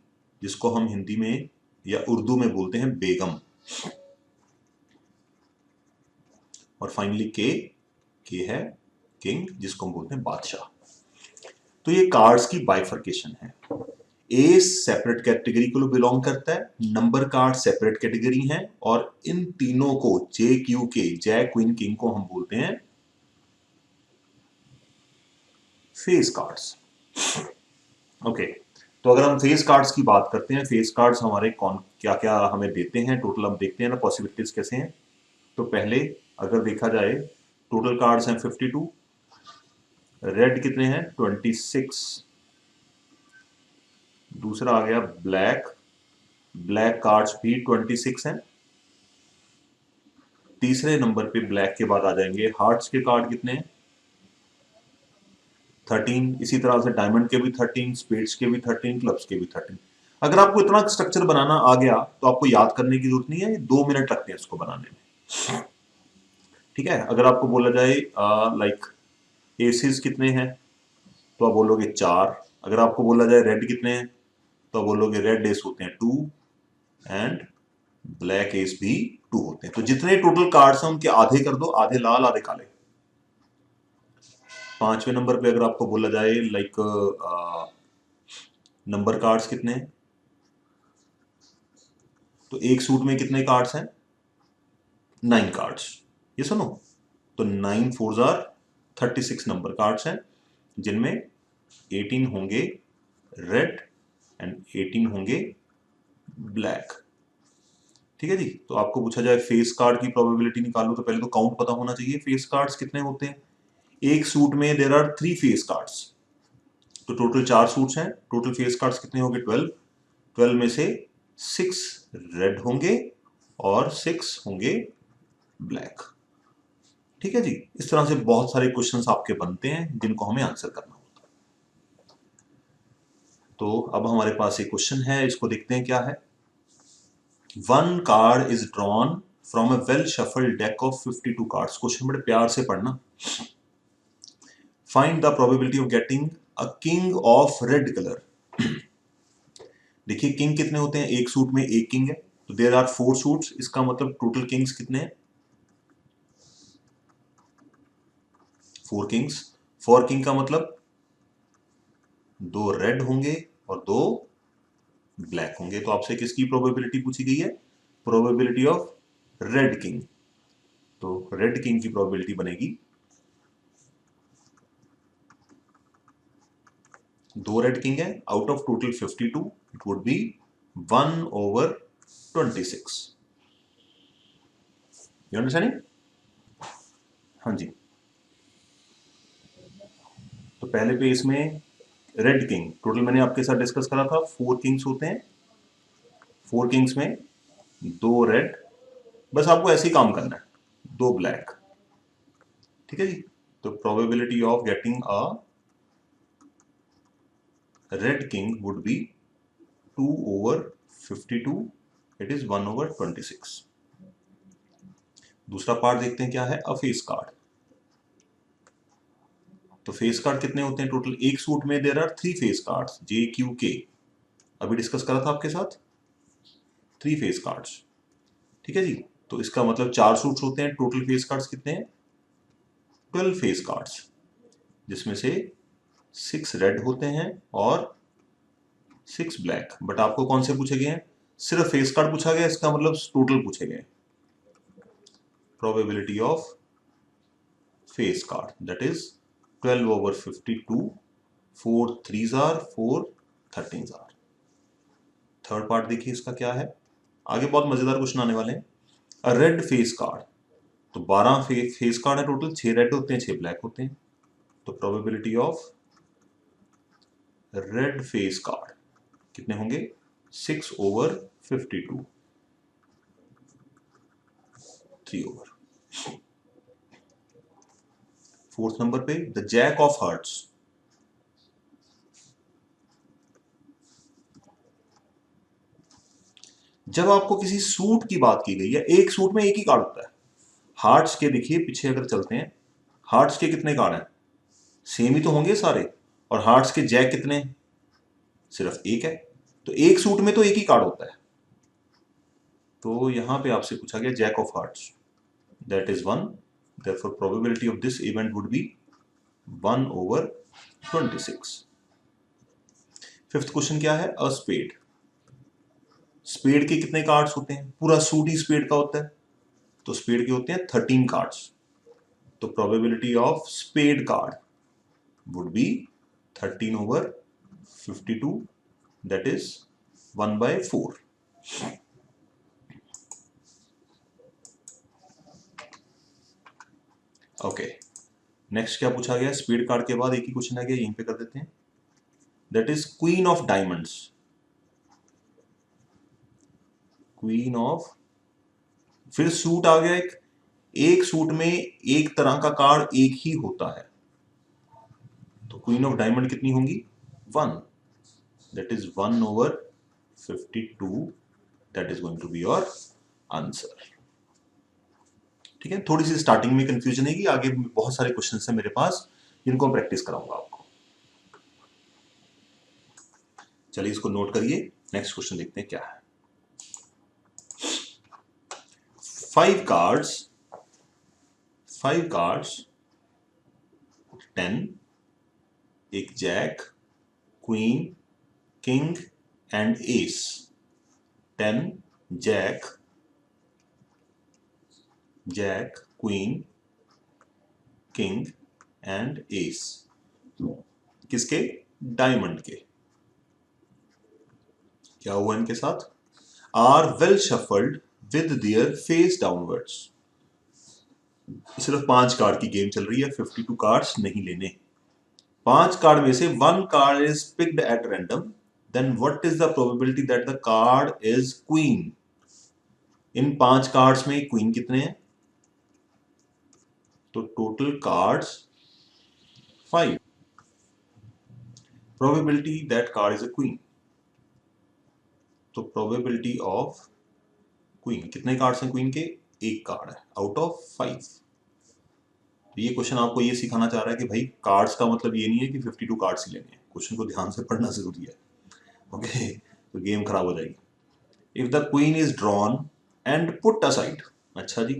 जिसको हम हिंदी में या उर्दू में बोलते हैं बेगम। और फाइनली के है किंग, जिसको हम बोलते हैं बादशाह। तो ये कार्ड्स की बाइफर्केशन है। ए सेपरेट कैटेगरी को बिलोंग करता है, नंबर कार्ड सेपरेट कैटेगरी है, और इन तीनों को जे क्यू के, जैक क्वीन किंग को हम बोलते हैं फेस कार्ड्स। ओके, तो अगर हम फेस कार्ड्स की बात करते हैं, फेस कार्ड्स हमारे कौन क्या क्या हमें देते हैं, टोटल हम देखते हैं ना पॉसिबिलिटीज कैसे हैं। तो पहले अगर देखा जाए, टोटल कार्ड्स हैं 52, रेड कितने हैं 26, दूसरा आ गया ब्लैक, ब्लैक कार्ड्स भी 26 हैं। तीसरे नंबर पे ब्लैक के बाद आ जाएंगे हार्ट्स के कार्ड, कितने हैं 13। इसी तरह से डायमंड के भी 13, स्पेड्स के भी 13, क्लब्स के भी 13। अगर आपको इतना स्ट्रक्चर बनाना आ गया तो आपको याद करने की जरूरत नहीं है, 2 मिनट लगते हैं इसको बनाने में। ठीक है, अगर आपको बोला जाए लाइक एसेस कितने हैं, तो आप बोलोगे 4। अगर आपको बोला जाए रेड कितने हैं, तो आप बोलोगे रेड एस होते हैं 2 एंड ब्लैक एस भी 2 होते हैं। तो जितने टोटल कार्ड्स हैं उनके आधे कर दो, आधे लाल आधे काले। 5वें नंबर पे अगर आपको बोला जाए लाइक नंबर कार्ड्स कितने हैं, तो एक सूट में कितने कार्ड्स हैं 9 कार्ड्स। ये सुनो, तो 9 4s आर 36 नंबर कार्ड्स हैं, जिनमें 18 होंगे रेड एंड 18 होंगे ब्लैक। ठीक है जी। तो आपको पूछा जाए फेस कार्ड की प्रोबेबिलिटी निकालो, तो पहले तो काउंट पता होना चाहिए फेस कार्ड्स कितने होते हैं। एक सूट में देयर आर 3 फेस कार्ड्स, तो टोटल 4 सूट्स हैं, टोटल फेस कार्ड्स कितने होंगे 12। 12 में से 6 रेड होंगे और 6 होंगे ब्लैक। ठीक है जी। इस तरह से बहुत सारे क्वेश्चंस आपके बनते हैं जिनको हमें आंसर करना होता है। तो अब हमारे पास एक क्वेश्चन है, इसको देखते हैं क्या है। 1 card is drawn from a well shuffled deck of 52 cards. Question बड़े प्यार से पढ़ना। Find the probability of getting a king of red colour. देखिए किंग कितने होते हैं, एक सूट में एक किंग है, तो देयर आर 4 सूट्स, इसका मतलब टोटल किंग्स कितने हैं, 4 किंग्स। 4 किंग का मतलब 2 रेड होंगे और 2 ब्लैक होंगे। तो आपसे किसकी प्रोबेबिलिटी पूछी गई है, प्रोबेबिलिटी ऑफ रेड किंग। तो रेड किंग की प्रोबेबिलिटी बनेगी, 2 रेड किंग है, out of total 52 it would B 1/26। You understanding? हाँ जी। तो पहले पेज में रेड किंग, टोटल मैंने आपके साथ डिस्कस करा था 4 किंग्स होते हैं, 4 किंग्स में 2 रेड, बस आपको ऐसे ही काम करना है, 2 ब्लैक, ठीक है जी। तो probability of getting a red king would be 2/52, it is 1/26। दूसरा पार्ट देखते हैं क्या है, अ फेस कार्ड। तो फेस कार्ड कितने होते हैं टोटल, एक सूट में there are 3 face cards, JQK, अभी डिस्कस करा था आपके साथ, 3 फेस कार्ड्स, ठीक है जी। तो इसका मतलब 4 सूट्स होते हैं, टोटल फेस कार्ड्स कितने हैं, 12 फेस कार्ड्स, जिसमें से 6 रेड होते हैं और 6 ब्लैक। बट आपको कौन से पूछे गए हैं, सिर्फ फेस कार्ड पूछा गया, इसका मतलब टोटल पूछे गए। Probability of face card that is 12/52, 4 3s are 4 13s are. Third part देखिए इसका क्या है, आगे बहुत मजेदार क्वेश्चन आने वाले हैं। अ रेड फेस कार्ड, तो 12 फेस कार्ड है टोटल, 6 रेड होते हैं 6 ब्लैक होते हैं। तो probability of red face card कितने होंगे, 6/52, 3/। फोर्थ नंबर पे द जैक ऑफ हार्ट्स, जब आपको किसी सूट की बात की गई है, एक सूट में एक ही कार्ड होता है, हार्ट्स के देखिए पीछे अगर चलते हैं, हार्ट्स के कितने कार्ड हैं, सेम ही तो होंगे सारे, और हार्ट्स के जैक कितने, सिर्फ एक है, तो एक सूट में तो एक ही कार्ड होता है। तो यहां पे आपसे पूछा गया jack of hearts, that is 1, therefore probability of this event would be 1/26। Fifth question क्या है, अ स्पेड, स्पेड के कितने कार्ड्स होते हैं, पूरा सूट ही स्पेड का होता है, तो स्पेड के होते हैं 13 कार्ड्स। तो probability of spade card would be 13/52, that is 1/4। Okay, next क्या पूछा गया, स्पेड कार्ड के बाद एक ही क्वेश्चन आ गया, यहीं पे कर देते हैं, that is queen of diamonds. Queen of, फिर सूट आ गया एक सूट में एक तरह का कार्ड एक ही होता है, तो क्वीन ऑफ डायमंड कितनी होंगी, 1, that is 1/52, that is going to be your answer. ठीक है, थोड़ी सी स्टार्टिंग में कंफ्यूजन है कि आगे बहुत सारे क्वेश्चन है मेरे पास, जिनको प्रैक्टिस कराऊंगा आपको। चलिए इसको नोट करिए, नेक्स्ट क्वेश्चन देखते हैं क्या है। 5 कार्ड्स 10, एक jack, queen, king and ace, 10 jack, queen, king and ace, किसके, डायमंड के। क्या हुआ इनके साथ, are well shuffled with their face downwards. सिर्फ 5 कार्ड की गेम चल रही है, 52 कार्ड्स नहीं लेने। 5 कार्ड में से 1 card is picked at random, then what is the probability that the card is queen. इन 5 कार्ड्स में क्वीन कितने हैं, तो total cards 5, probability that card is a queen. तो प्रोबेबिलिटी ऑफ क्वीन, कितने कार्ड्स हैं क्वीन के, एक कार्ड है आउट ऑफ 5। तो ये क्वेश्चन आपको ये सिखाना चाह रहा है कि भाई कार्ड्स का मतलब ये नहीं है कि 52 कार्ड्स ही लेने हैं, क्वेश्चन को ध्यान से पढ़ना जरूरी है। ओके, तो गेम खराब हो जाएगी। If the queen is drawn and put aside, अच्छा जी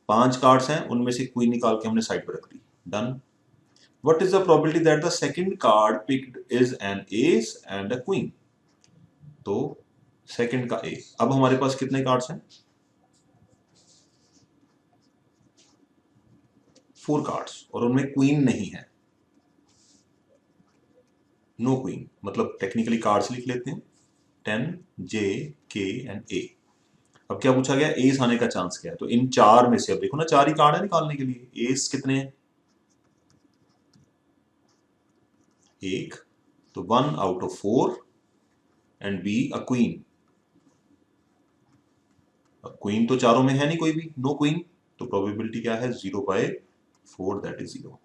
5 कार्ड्स हैं, उनमें से क्वीन निकाल के हमने साइड पर रख दी, done. What is the probability that the second card picked is an ace and a queen, तो सेकंड का ए। अब हमारे पास कितने कार्ड्स हैं, 4 कार्ड्स, और उनमें क्वीन नहीं है, नो क्वीन, मतलब टेक्निकली कार्ड्स लिख लेते हैं 10 जे के एंड ए। अब क्या पूछा गया, एस आने का चांस क्या है, तो इन 4 में से, अब देखो ना 4 ही कार्ड है निकालने के लिए, एस कितने हैं, 1, तो 1 out of 4 and be a queen. अब क्वीन तो चारों में है नहीं कोई भी, नो क्वीन, तो प्रोबेबिलिटी क्या है 0/4, दैट इज 0।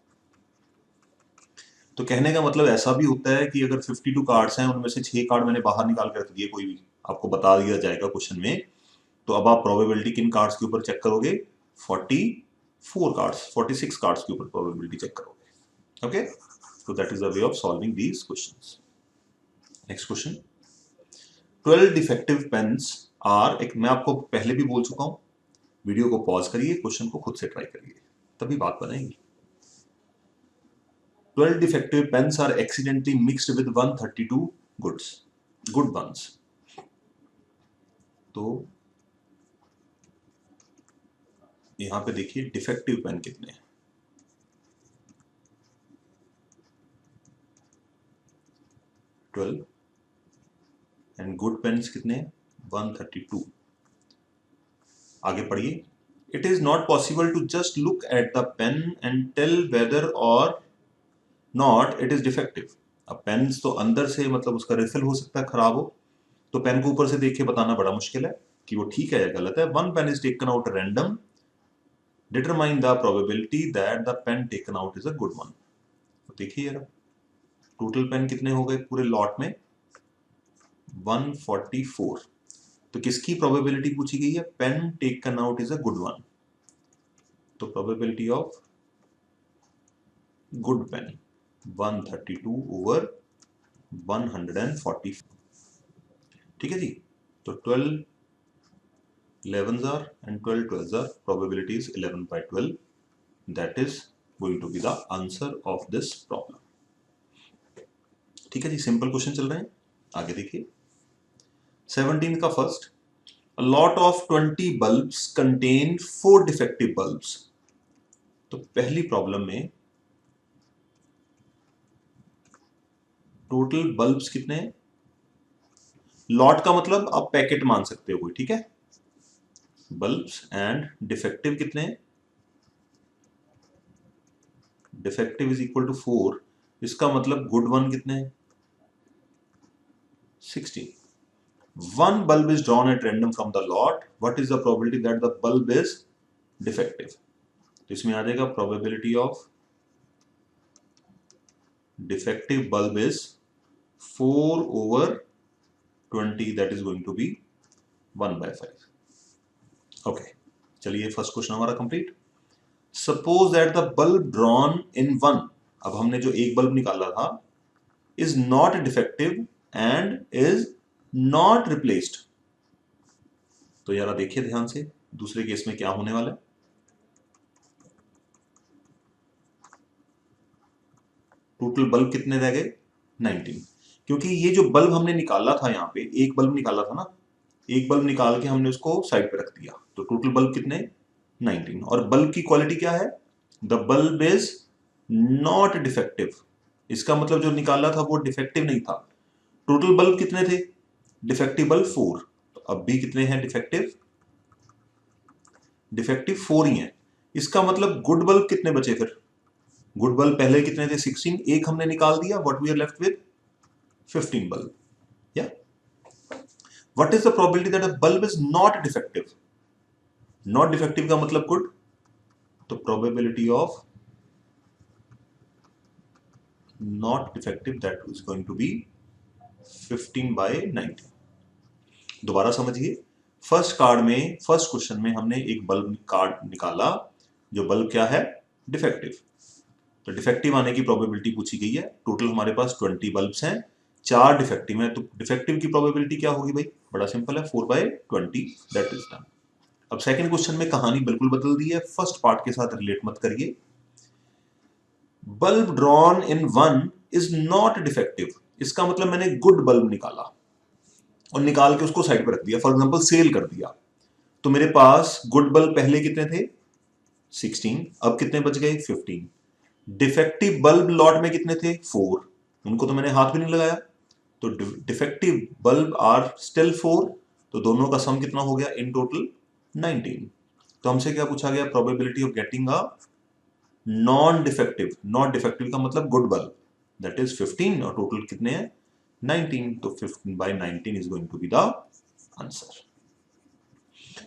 तो कहने का मतलब ऐसा भी होता है कि अगर 52 कार्ड्स हैं, उनमें से 6 कार्ड मैंने बाहर निकाल कर रख दिए, कोई भी आपको बता दिया जाएगा क्वेश्चन में, तो अब आप प्रोबेबिलिटी किन कार्ड्स के ऊपर चेक करोगे, 44 कार्ड्स, 46 कार्ड्स के ऊपर प्रोबेबिलिटी चेक करोगे। ओके, तो that is the way of solving these questions. Next question, 12 defective pens are, एक मैं आपको पहले भी बोल चुका हूं, वीडियो को पॉज करिए, क्वेश्चन को खुद से ट्राई करिए, तभी बात बनेगी। 12 defective pens are accidentally mixed with 132 good ones. तो यहां पे देखिए डिफेक्टिव पेन कितने हैं, 12, एंड गुड पेन्स कितने हैं, 132। आगे पढ़िए, it is not possible to just look at the pen and tell whether or not it is defective. अब पेन तो अंदर से मतलब उसका रिफिल हो सकता है खराब हो, तो पेन को ऊपर से देख के बताना बड़ा मुश्किल है कि वो ठीक है या गलत है। One pen is taken out random, determine the probability that the pen taken out is a good one. तो देखिए यार, टोटल पेन कितने हो गए पूरे लॉट में, 144। तो किसकी प्रोबेबिलिटी पूछी गई है, pen taken out is a good one, तो probability of good pen 132 over 140। ठीक है जी, तो 12 11s are and 12 12s are, probability is 11/12, that is going to be the answer of this problem। ठीक है जी, सिंपल क्वेश्चन चल रहे हैं, आगे देखिए 17 का first, a lot of 20 bulbs contain 4 defective bulbs। तो पहली प्रॉब्लम में टोटल बल्ब्स कितने हैं, लॉट का मतलब आप पैकेट मान सकते हो कोई, ठीक है, बल्ब्स, एंड डिफेक्टिव कितने हैं, डिफेक्टिव इज इक्वल टू 4, इसका मतलब गुड वन कितने हैं, 16। One bulb is drawn at random from the lot. What is the probability that the bulb is defective? तो इसमें आ जाएगा probability of defective bulb is 4 over 20, that is going to be 1/5। Okay, चलिए first question हमारा complete. Suppose that the bulb drawn in 1, अब हमने जो एक bulb निकाला था, is not defective and is not replaced। तो यारा देखिए ध्यान से, दूसरे केस में क्या होने वाला है, टोटल बल्ब कितने रह गए, 19। क्योंकि ये जो बल्ब हमने निकाला था, यहाँ पे एक बल्ब निकाला था ना, एक बल्ब निकाल के हमने उसको साइड पे रख दिया, तो टोटल बल्ब कितने, 19। और बल्ब की क्वालिटी क्या है, the bulb is not defective, इसका मतलब जो निकाला था वो डिफेक्टिव नहीं था। टोटल बल्ब कितने थे, डिफेक्टिव बल्ब 4, तो अब भी कितने हैं डिफेक्टिव, डिफेक्टिव 4 ही हैं। इसका मतलब गुड बल्ब कितने बचे फिर, गुड बल्ब पहले कितने थे, 16, एक हमने निकाल दिया, what we are left with 15 bulb. या what is the probability that a bulb is not defective, not defective का मतलब गुड, तो probability of not defective that is going to be 15/19। दोबारा समझिए, फर्स्ट कार्ड में, फर्स्ट क्वेश्चन में हमने एक बल्ब कार्ड निकाला, जो बल्ब क्या है, डिफेक्टिव। तो डिफेक्टिव आने की प्रोबेबिलिटी पूछी गई है, टोटल हमारे पास 20 बल्ब्स हैं, 4 डिफेक्टिव है, तो डिफेक्टिव की प्रोबेबिलिटी क्या होगी भाई? बड़ा सिंपल है, 4/20, दैट इज डन। अब सेकंड क्वेश्चन में कहानी बिल्कुल बदल दी है, फर्स्ट पार्ट के साथ रिलेट मत करिए। Bulb drawn in 1 is not defective, इसका मतलब मैंने गुड बल्ब निकाला और निकाल के उसको साइड पर रख दिया, फॉर एग्जांपल सेल कर दिया। तो मेरे पास गुड बल्ब पहले कितने थे? 16, अब कितने बच गए? 15। डिफेक्टिव बल्ब लॉट में कितने थे? 4, उनको तो मैंने हाथ भी नहीं लगाया, तो डिफेक्टिव बल्ब आर स्टिल 4, तो दोनों का सम कितना हो गया? In total 19। तो हमसे क्या पूछा गया? Probability of getting a non defective, not defective का मतलब गुड बल्ब, दैट इज 15, और टोटल कितने हैं? 19, तो 15/19 is going to be the answer.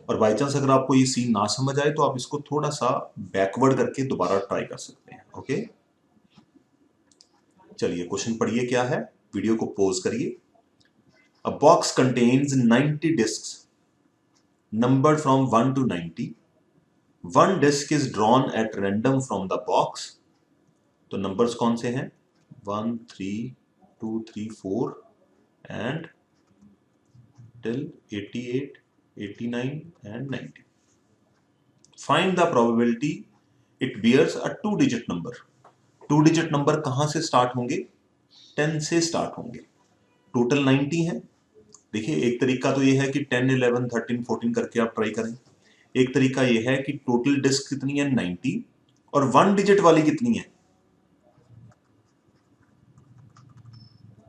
और बाई चांस अगर आपको ये सीन ना समझ आए तो आप इसको थोड़ा सा बैकवर्ड करके दोबारा ट्राई कर सकते हैं। ओके, चलिए क्वेश्चन पढ़िए क्या है, वीडियो को पॉज करिए। A box contains 90 discs numbered from 1 to 90. One disc is drawn at random from the box. तो नंबर्स कौन से हैं? 1, 3, 2, 3, 4 and till 88, 89 and 90. Find the probability it bears a 2-digit number. 2-digit number कहां से start होंगे? 10 से start होंगे। Total 90 है। देखिए एक तरीका तो ये है कि 10, 11, 13, 14 करके आप ट्राई करें। एक तरीका ये है कि टोटल डिस्क कितनी है? 90, और 1 डिजिट वाली कितनी है?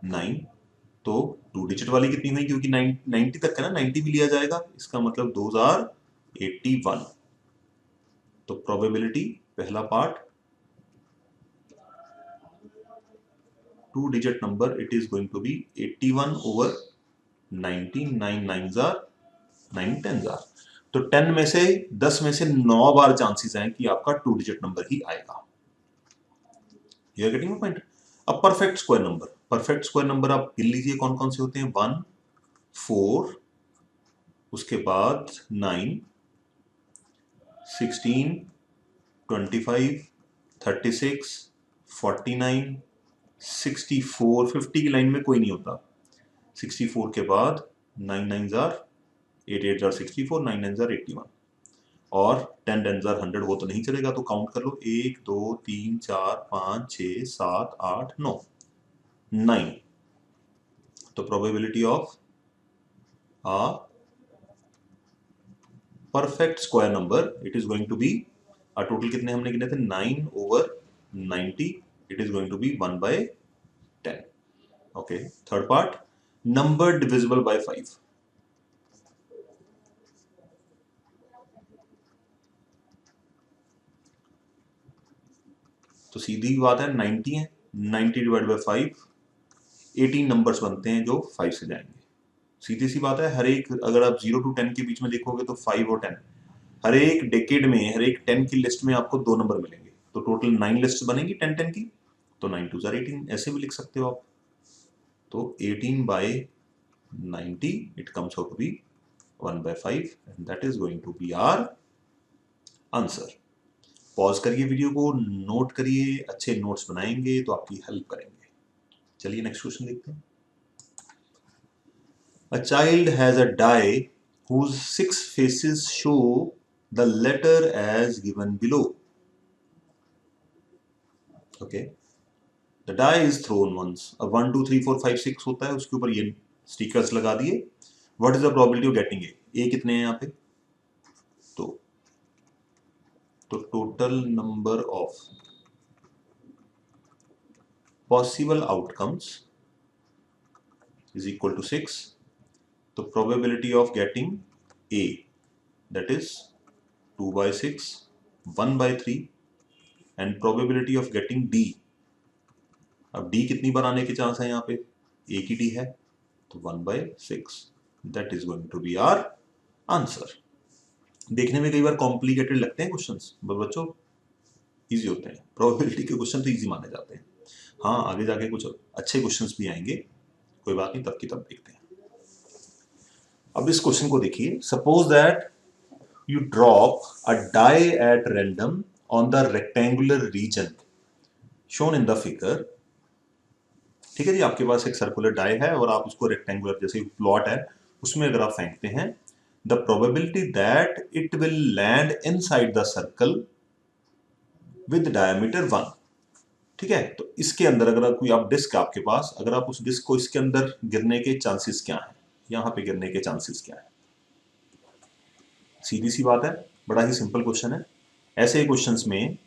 9। तो 2 डिजिट वाली कितनी हुई? क्योंकि 90 तक है ना, 90 भी लिया जाएगा, इसका मतलब 2081। तो प्रोबेबिलिटी पहला part, 2 digit number, it is going to be 81 over 90, 9 9s are 9 10s are। तो 10 में से 10 में से 9 बार चांसेस हैं कि आपका 2 डिजिट नंबर ही आएगा। You are getting my point? अब perfect square number, perfect square number आप गिन लीजिए कौन कौन से होते हैं। 1, 4, उसके बाद 9, 16, 25, 36, 49, 64, 50 की लाइन में कोई नहीं होता। 64 के बाद 9 9s are 8 8s are 64, 9 9s are 81, और 10 10s are 100, वो तो नहीं चलेगा, तो काउंट कर लो 1 2 3 4 5 6 7 8 9 9। तो probability of a perfect square number, it is going to be, total कितने हमने गिने थे? 9 over 90, it is going to be 1/10। Okay, third part, number divisible by 5। तो सीधी बात है, 90 है, 90 डिवाइड बाय 5, 18 नंबर्स बनते हैं जो 5 से जाएंगे। सीधी सी बात है, हर एक, अगर आप 0 to 10 के बीच में देखोगे तो 5 और 10, हर एक डेकेड में, हर एक 10 की लिस्ट में आपको 2 नंबर मिलेंगे, तो टोटल 9 लिस्ट बनेगी 10 10 की, तो 9 2s are 18, ऐसे भी लिख सकते हो आप। तो 18/90, it comes out to be 1/5, and that is going to be our answer. Pause करिए वीडियो को, नोट करिए, अच्छे नोट्स बनाएंगे तो आपकी हेल्प करेंगे। चलिए नेक्स्ट क्वेश्चन देखते हैं। A child has a die whose 6 faces show the letter as given below. Okay. The die is thrown once. अब 1 2 3 4 5 6 होता है, उसके ऊपर ये स्टिकर्स लगा दिए। What is the probability of getting A? A कितने हैं यहाँ पे? तो total number of possible outcomes is equal to 6। तो probability of getting A, that is 2/6, 1/3, and probability of getting D, अब डी कितनी बार आने के चांस है यहाँ पे? एक ही डी है, तो 1/6, that is going to be our answer. देखने में कई बार कॉम्प्लिकेटेड लगते हैं क्वेश्चंस, बच्चों इजी होते हैं, प्रोबेबिलिटी के क्वेश्चन तो इजी माने जाते हैं। हाँ, आगे जाके कुछ अच्छे क्वेश्चंस भी आएंगे, कोई बात नहीं, तब की तब देखते हैं। अब इस क्वेश्चन को देखिए, suppose that you drop a die at random on the rectangular region shown in the figure ठीक है जी, आपके पास एक सर्कुलर डाई है और आप उसको रेक्टेंगुलर जैसे प्लॉट है उसमें अगर आप फेंकते हैं, the probability that it will land inside the circle with diameter 1। ठीक है, तो इसके अंदर अगर कोई आप डिस्क आपके पास, अगर आप उस डिस्क को इसके अंदर गिरने के चांसेस क्या हैं, यहां पे गिरने के चांसेस क्या है? सीधी सी बात है, बड़ा ही सिंपल क्वेश्चन है। ऐसे क्वेश्चंस में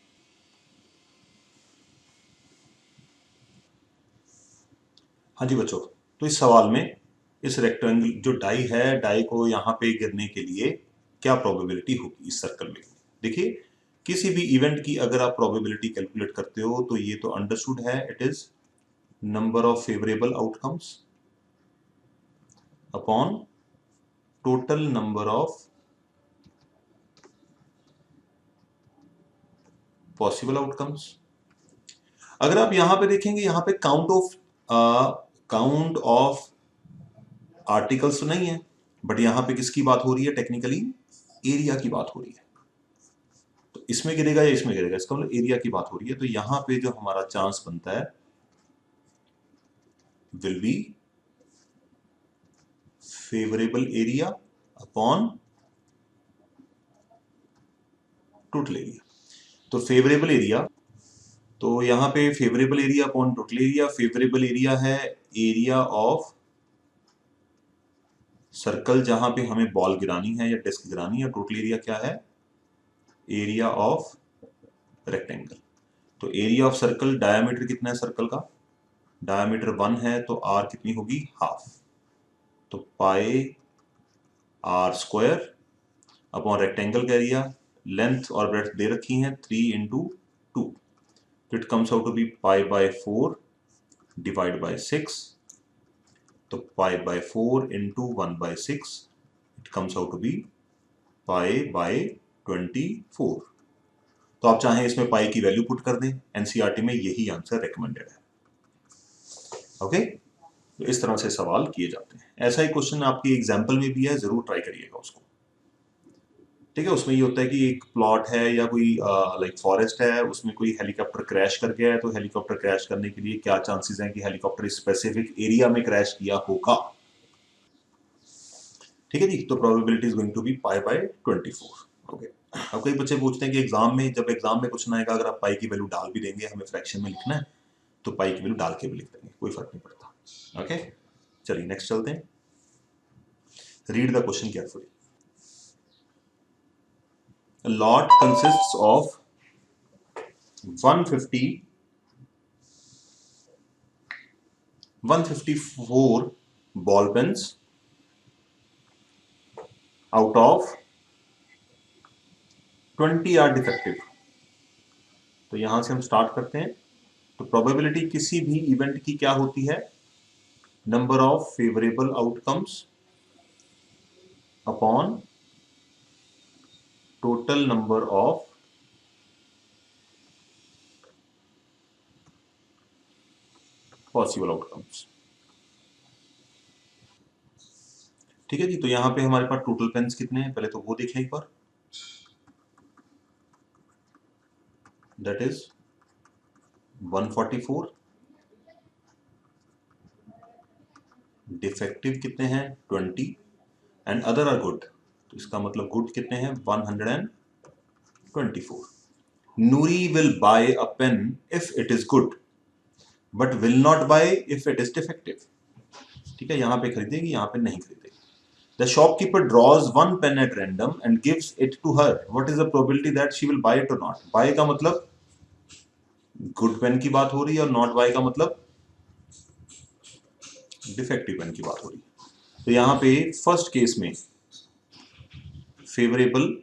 हाँ जी बच्चों, तो इस सवाल में इस रेक्टेंगल जो डाई है, डाई को यहां पे गिरने के लिए क्या प्रोबेबिलिटी होगी इस सर्कल में? देखिए, किसी भी इवेंट की अगर आप प्रोबेबिलिटी कैलकुलेट करते हो तो ये तो अंडरस्टूड है, it is number of favourable outcomes upon total number of possible outcomes. अगर आप यहां पे देखेंगे, यहां पे काउंट ऑफ आर्टिकल्स तो नहीं है, बट यहां पे किसकी बात हो रही है? टेक्निकली एरिया की बात हो रही है। तो इसमें गिरेगा या इसमें गिरेगा? इसका मतलब एरिया की बात हो रही है। तो यहां पे जो हमारा चांस बनता है will be favourable area upon total area. तो फेवरेबल एरिया, तो यहां पे favourable area upon total area, favourable area है एरिया ऑफ सर्कल जहां पे हमें बॉल गिरानी है या डिस्क गिरानी है। टोटल एरिया क्या है? Area of rectangle. तो एरिया ऑफ सर्कल, डायमीटर कितना है सर्कल का? डायमीटर 1 है, तो आर कितनी होगी? हाफ। तो pi r square upon rectangle का एरिया, लेंथ और ब्रेड्थ दे रखी है 3 × 2, तो it comes out to be π/4 divide by 6। तो π/4 × 1/6, it comes out to be π/24। तो आप चाहें इसमें पाई की वैल्यू पुट कर दें, एनसीईआरटी में यही आंसर रिकमेंडेड है। ओके, तो इस तरह से सवाल किए जाते हैं। ऐसा ही क्वेश्चन आपकी एग्जाम्पल में भी है, जरूर ट्राई करिएगा उसको। ठीक है, उसमें ये होता है कि एक प्लॉट है या कोई लाइक फॉरेस्ट है, उसमें कोई हेलीकॉप्टर क्रैश कर गया है, तो हेलीकॉप्टर क्रैश करने के लिए क्या चांसेस हैं कि हेलीकॉप्टर स्पेसिफिक एरिया में क्रैश किया होगा। ठीक है जी, तो probability is going to be π/24। Okay, अब कई बच्चे पूछते हैं कि एग्जाम में, जब एग्जाम में क्वेश्चन आएगा, अगर आप पाई की वैल्यू डाल भी देंगे, हमें फ्रैक्शन में लिखना है, तो पाई की वैल्यू डाल के भी लिख देंगे, कोई फर्क नहीं पड़ता। ओके, चलिए नेक्स्ट चलते हैं। Read the question carefully. A lot consists of 154 ball pens out of 20 are defective। तो यहां से हम स्टार्ट करते हैं। तो प्रोबेबिलिटी किसी भी इवेंट की क्या होती है? Number of favourable outcomes upon total number of possible outcomes. ठीक है जी, तो यहां पे हमारे पास टोटल पेन्स कितने हैं, पहले तो वो देख लें एक बार। That is 144। डिफेक्टिव कितने हैं? 20। एंड अदर आर गुड, तो इसका मतलब गुड कितने हैं? 124। Noori will buy a pen if it is good, but will not buy if it is defective. ठीक है, यहां पे खरीदेगी, यहां पे नहीं खरीदेगी। The shopkeeper draws one pen at random and gives it to her, what is the probability that she will buy it और नॉट? बाय का मतलब गुड पेन की बात हो रही है, और नॉट बाय का मतलब डिफेक्टिव पेन की बात हो रही है। तो यहां पे फर्स्ट केस में फेवरेबल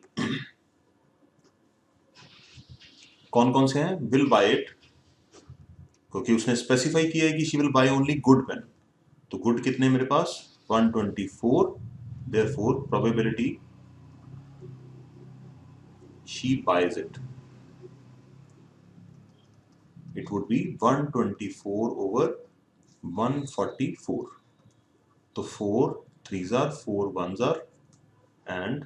कौन कौन से हैं? विल बाय इट, क्योंकि उसने स्पेसिफाई किया है कि she will buy only good pen. तो गुड कितने मेरे पास? 124। Therefore probability she buys it, it would be 124 over 144। तो 4 3s are 4 1s are and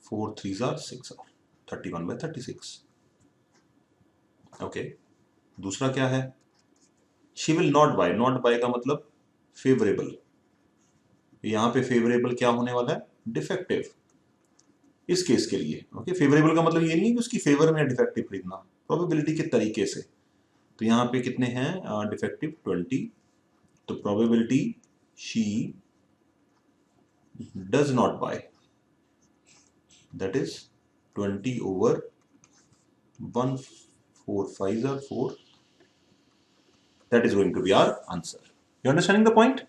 4 3s are 6 are 31/36। Okay, दूसरा क्या है? She will not buy, not buy का मतलब फेवरेबल, यहां पे फेवरेबल क्या होने वाला है, डिफेक्टिव इस केस के लिए। ओके, फेवरेबल का मतलब ये नहीं है कि उसकी फेवर में डिफेक्टिव खरीदना, प्रोबेबिलिटी के तरीके से। तो यहाँ पे कितने हैं डिफेक्टिव 20, तो probability she does not by that is 20 over 1, 4 5s are 4, that is going to be our answer. You understanding the point?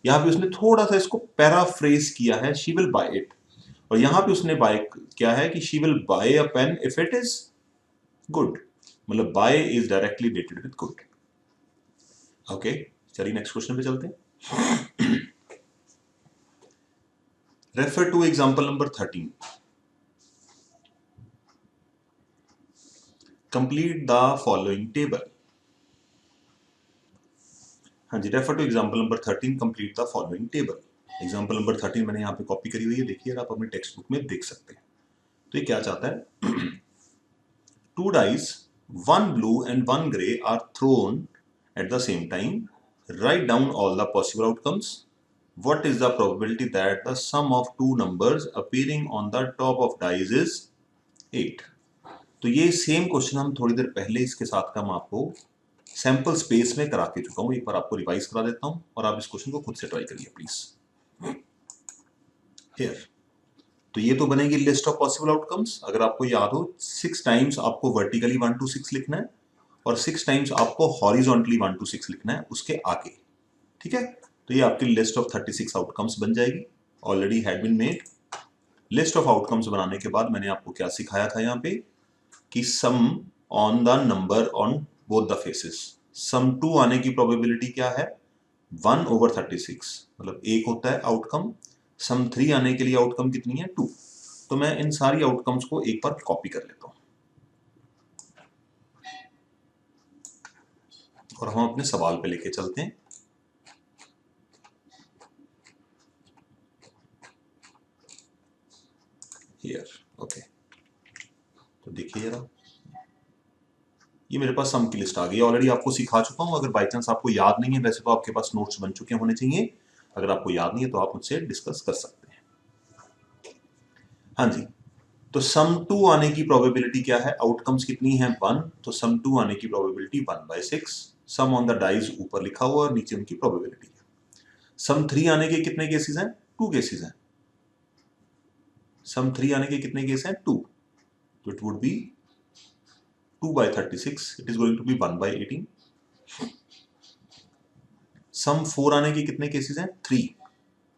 यहाँ पे उसने थोड़ा सा इसको पैराफ्रेज किया है, she will buy it, और यहाँ पे उसने बाय क्या है कि she will buy a pen if it is good, मतलब buy is directly related with good. Okay, चलिए नेक्स्ट क्वेश्चन पे चलते हैं। Refer to example number 13, complete the following table. हाँ जी, refer to example number 13, complete the following table. Example number 13 मैंने यहाँ पे कॉपी करी हुई है, देखिए आप अपने टेक्स्ट बुक में देख सकते हैं। तो ये क्या चाहता है, 2 dice, 1 blue and 1 gray are thrown at the same time. Write down all the possible outcomes. What is the probability that the sum of two numbers appearing on the top of dice is 8? तो ये same question हम थोड़ी देर पहले इसके साथ का मैं आपको सैंपल स्पेस में करा के चुका हूं, एक बार आपको रिवाइज करा देता हूं और आप इस क्वेश्चन को खुद से ट्राई करिए प्लीज। हियर, तो ये तो बनेगी लिस्ट ऑफ पॉसिबल आउटकम्स। अगर आपको याद हो 6 टाइम्स आपको वर्टिकली 1 to 6 लिखना है और 6 टाइम्स आपको हॉरिजॉन्टली 1 to 6 लिखना है उसके आगे, ठीक है। तो ये आपकी लिस्ट ऑफ 36 आउटकम्स बन जाएगी, already had been made. List of outcomes बनाने के बाद मैंने आपको क्या सिखाया था यहाँ पे कि sum on the number on both the faces. Sum 2 आने की प्रोबेबिलिटी क्या है, 1 over 36, मतलब 1 होता है आउटकम। सम 3 आने के लिए आउटकम कितनी है, 2। तो मैं इन सारी आउटकम्स को एक बार कॉपी कर लेता हूं और हम अपने सवाल पे लेके चलते हैं। हियर, ओके, तो देखिए जरा, ये मेरे पास सम की लिस्ट आ गई, ऑलरेडी आपको सिखा चुका हूं। अगर बाई चांस आपको याद नहीं है, वैसे तो आपके पास नोट्स बन चुके होने चाहिए, अगर आपको याद नहीं है तो आप मुझसे डिस्कस कर सकते हैं। हाँ जी, तो सम 2 आने की प्रोबेबिलिटी क्या है, आउटकम्स कितनी है 1, तो सम 2 आने की probability 1/6। Sum on the dice ऊपर लिखा हुआ और नीचे उनकी प्रोबेबिलिटी है। सम 3 आने के कितने केसेस हैं, 2 केसेस हैं। सम 3 आने के कितने केस हैं, 2, तो it would be 2/36, it is going to be 1/18। Sum 4 आने के कितने केसेस हैं, 3,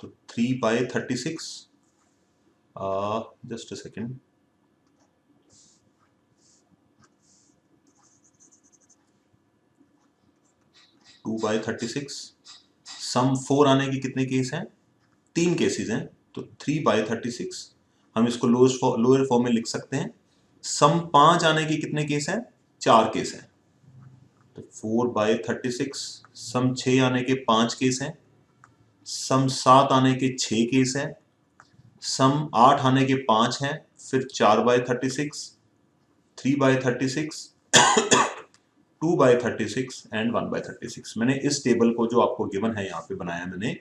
तो 3/36, just a second, two by 36। Sum 4 आने के कितने केस हैं, 3 केसेस हैं, तो 3/36। हम इसको लोअर फॉर्म में लिख सकते हैं। सम 5 आने के कितने केस हैं, 4 केस हैं, तो 4/36। सम 6 आने के 5 केस हैं। सम 7 आने के 6 केस हैं। सम 8 आने के 5 हैं, फिर 4/36, 3/36, 2/36 एंड 1/36। मैंने इस टेबल को जो आपको गिवन है यहाँ पे बनाया मैंने,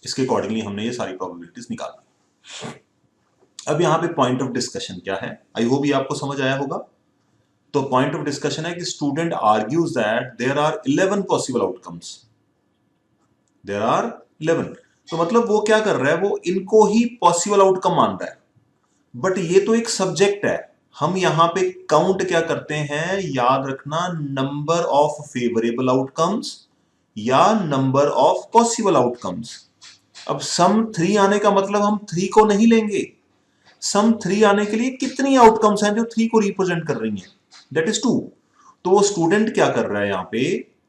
इसके अकॉर्डिंगली हमने ये सारी प्रोबेबिलिटीज निकाली। अब यहाँ पे पॉइंट ऑफ डिस्कशन क्या है, आई होप ये आपको समझ आया होगा। तो पॉइंट ऑफ डिस्कशन है कि student argues that there are 11 possible outcomes, there are 11। तो मतलब वो क्या कर रहा है, वो इनको ही पॉसिबल आउटकम मान रहा है, बट ये तो एक सब्जेक्ट है। हम यहां पे काउंट क्या करते हैं, याद रखना, नंबर ऑफ फेवरेबल आउटकम्स या नंबर ऑफ पॉसिबल आउटकम्स। अब सम 3 आने का मतलब हम 3 को नहीं लेंगे, सम 3 आने के लिए कितनी आउटकम्स हैं जो 3 को रिप्रेजेंट कर रही हैं, दैट इज 2। तो वो स्टूडेंट क्या कर रहा है यहाँ पे,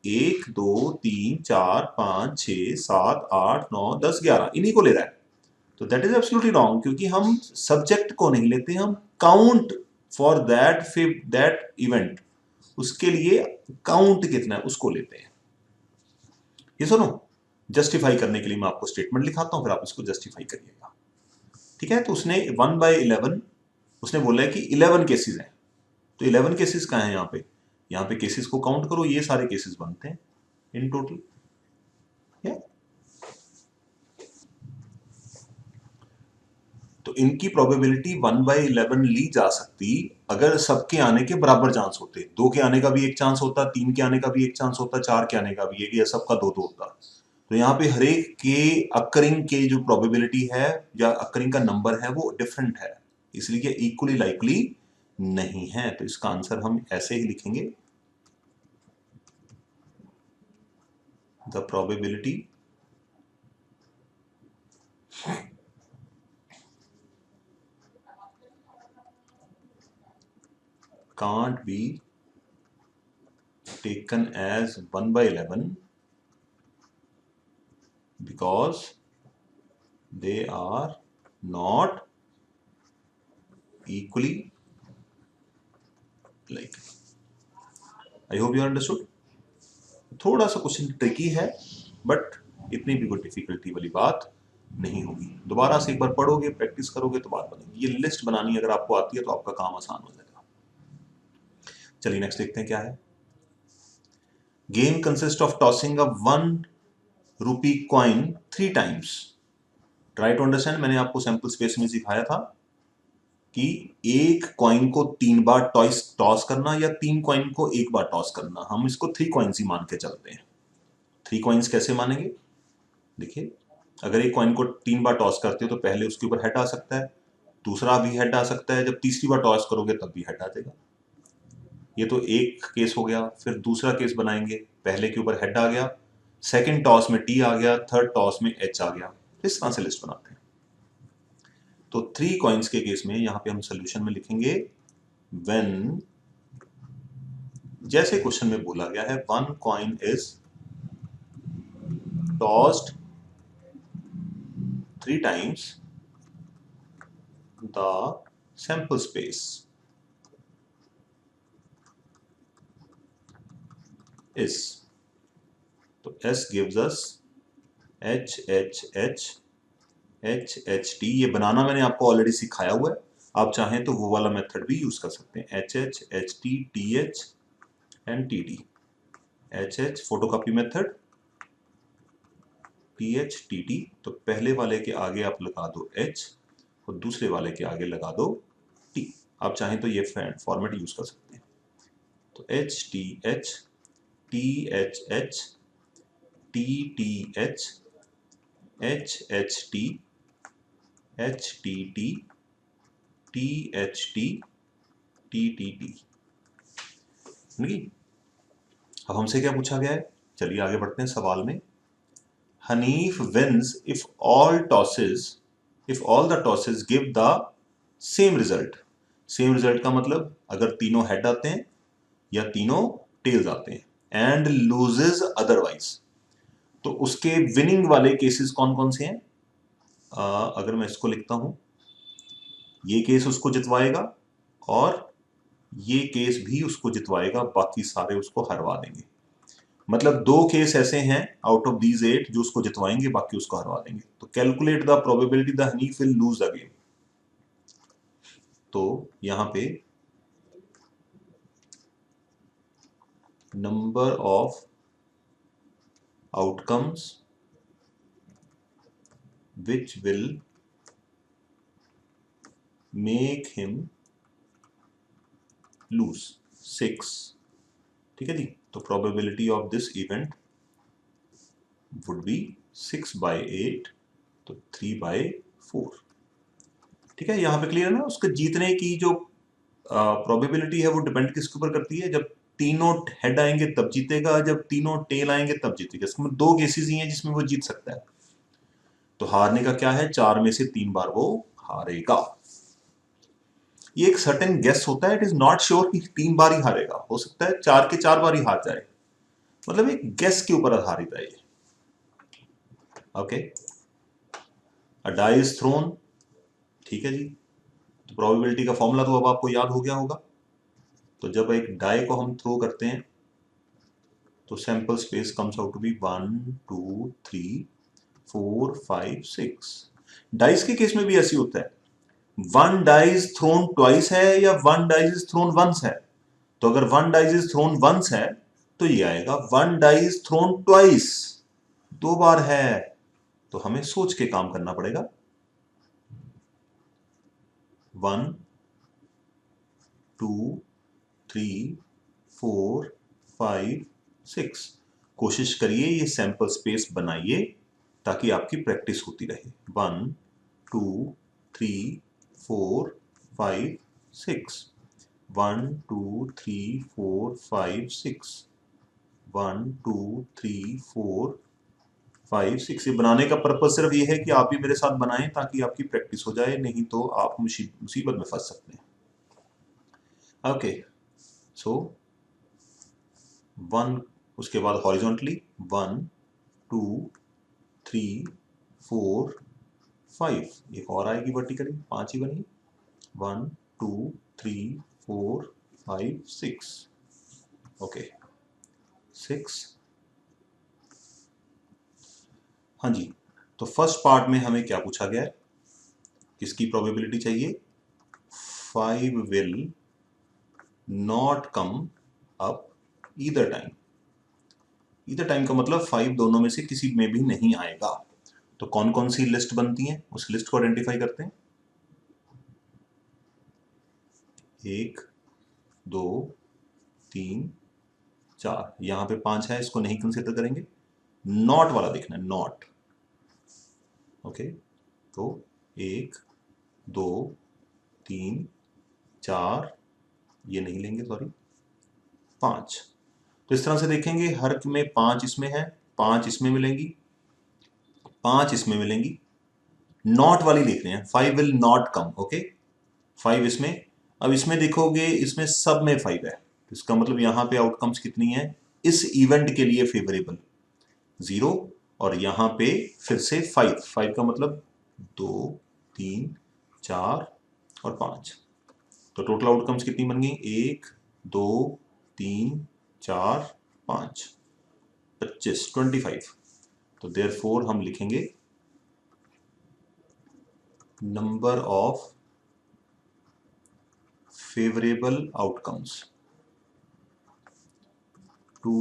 1 2 3 4 5 6 7 8 9 10 11 इन्हीं को ले रहा है। तो दैट इज एब्सोल्युटली रॉन्ग, क्योंकि हम सब्जेक्ट को नहीं लेते, हम काउंट फॉर दैट इवेंट, उसके लिए काउंट कितना है उसको लेते हैं। ये सुनो, जस्टिफाई करने के लिए मैं आपको स्टेटमेंट लिखाता हूं, फिर आप इसको जस्टिफाई करिएगा, ठीक है। तो उसने 1/11, उसने बोला है कि 11 केसेस हैं, तो 11 केसेस कहाँ हैं यहाँ पे, यहाँ पे केसेस को काउंट करो, ये सारे केसेस बनते हैं। In total. तो इनकी प्रोबेबिलिटी 1/11 ली जा सकती अगर सबके आने के बराबर चांस होते। 2 के आने का भी एक चांस होता, 3 के आने का भी एक चांस होता, 4 के आने का भी एक, या सबका 2-2 होता। तो यहाँ पे हर एक के अकरिंग के जो प्रोबेबिलिटी है या अकरिंग का नंबर है वो डिफरेंट है, इसलिए इक्वली लाइकली नहीं है। तो इसका आंसर हम ऐसे ही लिखेंगे, the probability can't be taken as 1/11 because they are not equally likely. I hope you understood. थोड़ा सा क्वेश्चन ट्रिकी है बट इतनी भी कोई डिफिकल्टी वाली बात नहीं होगी। दोबारा से एक बार पढ़ोगे, प्रैक्टिस करोगे तो बात बनेगी। ये लिस्ट बनानी अगर आपको आती है तो आपका काम आसान हो जाएगा। चलिए नेक्स्ट देखते हैं क्या है। Game consist of tossing a 1 rupee coin 3 times. Try to understand. मैंने आपको सैंपल स्पेस में सिखाया था कि एक कॉइन को 3 बार टॉस करना या 3 कॉइन को एक बार टॉस करना। हम इसको 3 कॉइन्स ही मान के चलते हैं। 3 कॉइन्स कैसे मानेंगे? देखिए, अगर एक कॉइन को 3 बार टॉस करते हो तो पहले उसके ऊपर हेड आ सकता है, दूसरा भी हेड आ सकता है, जब तीसरी बार टॉस करोगे तब भी हेड आ जाएगा। ये तो एक केस हो गया। फिर दूसरा केस बनाएंगे, पहले के ऊपर हेड आ गया, सेकंड टॉस में टी आ गया, थर्ड टॉस में एच आ गया। इस तरह से लिस्ट बनाते हैं। तो 3 कॉइन्स के केस में यहां पे हम सोल्यूशन में लिखेंगे व्हेन, जैसे क्वेश्चन में बोला गया है, 1 coin is tossed 3 times the sample space is, तो S gives us H H H H H T। ये बनाना मैंने आपको ऑलरेडी सिखाया हुआ है, आप चाहें तो वो वाला मेथड भी यूज कर सकते हैं। H H H T T H and T D। H H photocopy method, T H T T। तो पहले वाले के आगे आप लगा दो H और दूसरे वाले के आगे लगा दो T। आप चाहें तो ये फॉर्मेट यूज कर सकते हैं। तो H T H T H H T T H H H T H T T T H T T T T। अब हमसे क्या पूछा गया है? चलिए आगे बढ़ते हैं सवाल में। Hanif wins if all the tosses give the same result. Same result का मतलब अगर तीनों हेड आते हैं या तीनों टेल्स आते हैं, एंड लूजेस अदरवाइज। तो उसके विनिंग वाले केसेस कौन कौन से हैं? अगर मैं इसको लिखता हूं, ये केस उसको जितवाएगा और ये केस भी उसको जितवाएगा, बाकी सारे उसको हरवा देंगे। मतलब 2 केस ऐसे हैं आउट ऑफ दीज 8 जो उसको जितवाएंगे, बाकी उसको हरवा देंगे। तो calculate the probability the Hanif will lose the game. तो यहां पे number of outcomes which will make him lose 6। ठीक है जी। तो probability of this event would be 6/8, तो 3/4। ठीक है, यहां पे क्लियर है ना? उसके जीतने की जो प्रोबेबिलिटी है वो डिपेंड किसके ऊपर करती है? जब तीनों हेड आएंगे तब जीतेगा, जब तीनों टेल आएंगे तब जीतेगा। इसमें 2 केसेस ही हैं जिसमें वो जीत सकता है। तो हारने का क्या है? 4 में से 3 बार वो हारेगा। ये एक सर्टेन गेस होता है, इट इज नॉट श्योर कि 3 बार ही हारेगा, हो सकता है 4 के 4 बार ही हार जाए। मतलब एक गेस के ऊपर आधारित है ये। Okay, a die is thrown. ठीक है जी। तो प्रोबेबिलिटी का फॉर्मूला तो अब आपको याद हो गया होगा। तो जब एक डाई को हम थ्रो करते हैं तो sample space comes out to be 1 2 3 4 5 6। Dice के केस में भी ऐसी होता है, 1 डाइस थ्रोन ट्वाइस है या 1 डाइस इज थ्रोन वंस है। तो अगर 1 डाइस इज थ्रोन वंस है तो ये आएगा 1 die is thrown twice, 2 बार है, तो हमें सोच के काम करना पड़ेगा। 1 2 3 4 5 6। कोशिश करिए ये सैंपल स्पेस बनाइए ताकि आपकी प्रैक्टिस होती रहे। 1 2 3 4 5 6, 1 2 3 4 5 6, 1 2 3 4 5 6। ये बनाने का पर्पज सिर्फ ये है कि आप भी मेरे साथ बनाएं ताकि आपकी प्रैक्टिस हो जाए, नहीं तो आप मुसीबत में फंस सकते हैं। ओके, सो 1, उसके बाद हॉरिजॉन्टली 1 2 3 4 5, एक और आएगी वर्टिकली, 5 ही बनी। 1 2 3 4 5 6, ओके 6। हाँ जी, तो फर्स्ट पार्ट में हमें क्या पूछा गया है, किसकी प्रोबेबिलिटी चाहिए? 5 will not come up either time. Either time का मतलब 5 दोनों में से किसी में भी नहीं आएगा। तो कौन कौन सी लिस्ट बनती है, उस लिस्ट को आइडेंटिफाई करते हैं। 1 2 3 4, यहां पे 5 है, इसको नहीं कंसिडर करेंगे। नॉट वाला देखना है, नॉट। ओके, तो 1 2 3 4, ये नहीं लेंगे, सॉरी 5। तो इस तरह से देखेंगे, हर में 5 इसमें है, 5 इसमें मिलेंगी, 5 इसमें मिलेंगी। नॉट वाली देख रहे हैं, 5 विल नॉट कम, ओके 5 इसमें। अब इसमें देखोगे, इसमें सब में 5 है, तो इसका मतलब यहां पे आउटकम्स कितनी है इस इवेंट के लिए फेवरेबल? 0, और यहां पे फिर से 5 का मतलब 2 3 4 और 5। तो टोटल आउटकम्स कितनी बन गई? 1 2 3 4 5, 25, 25। तो देयरफॉर हम लिखेंगे number of favorable outcomes to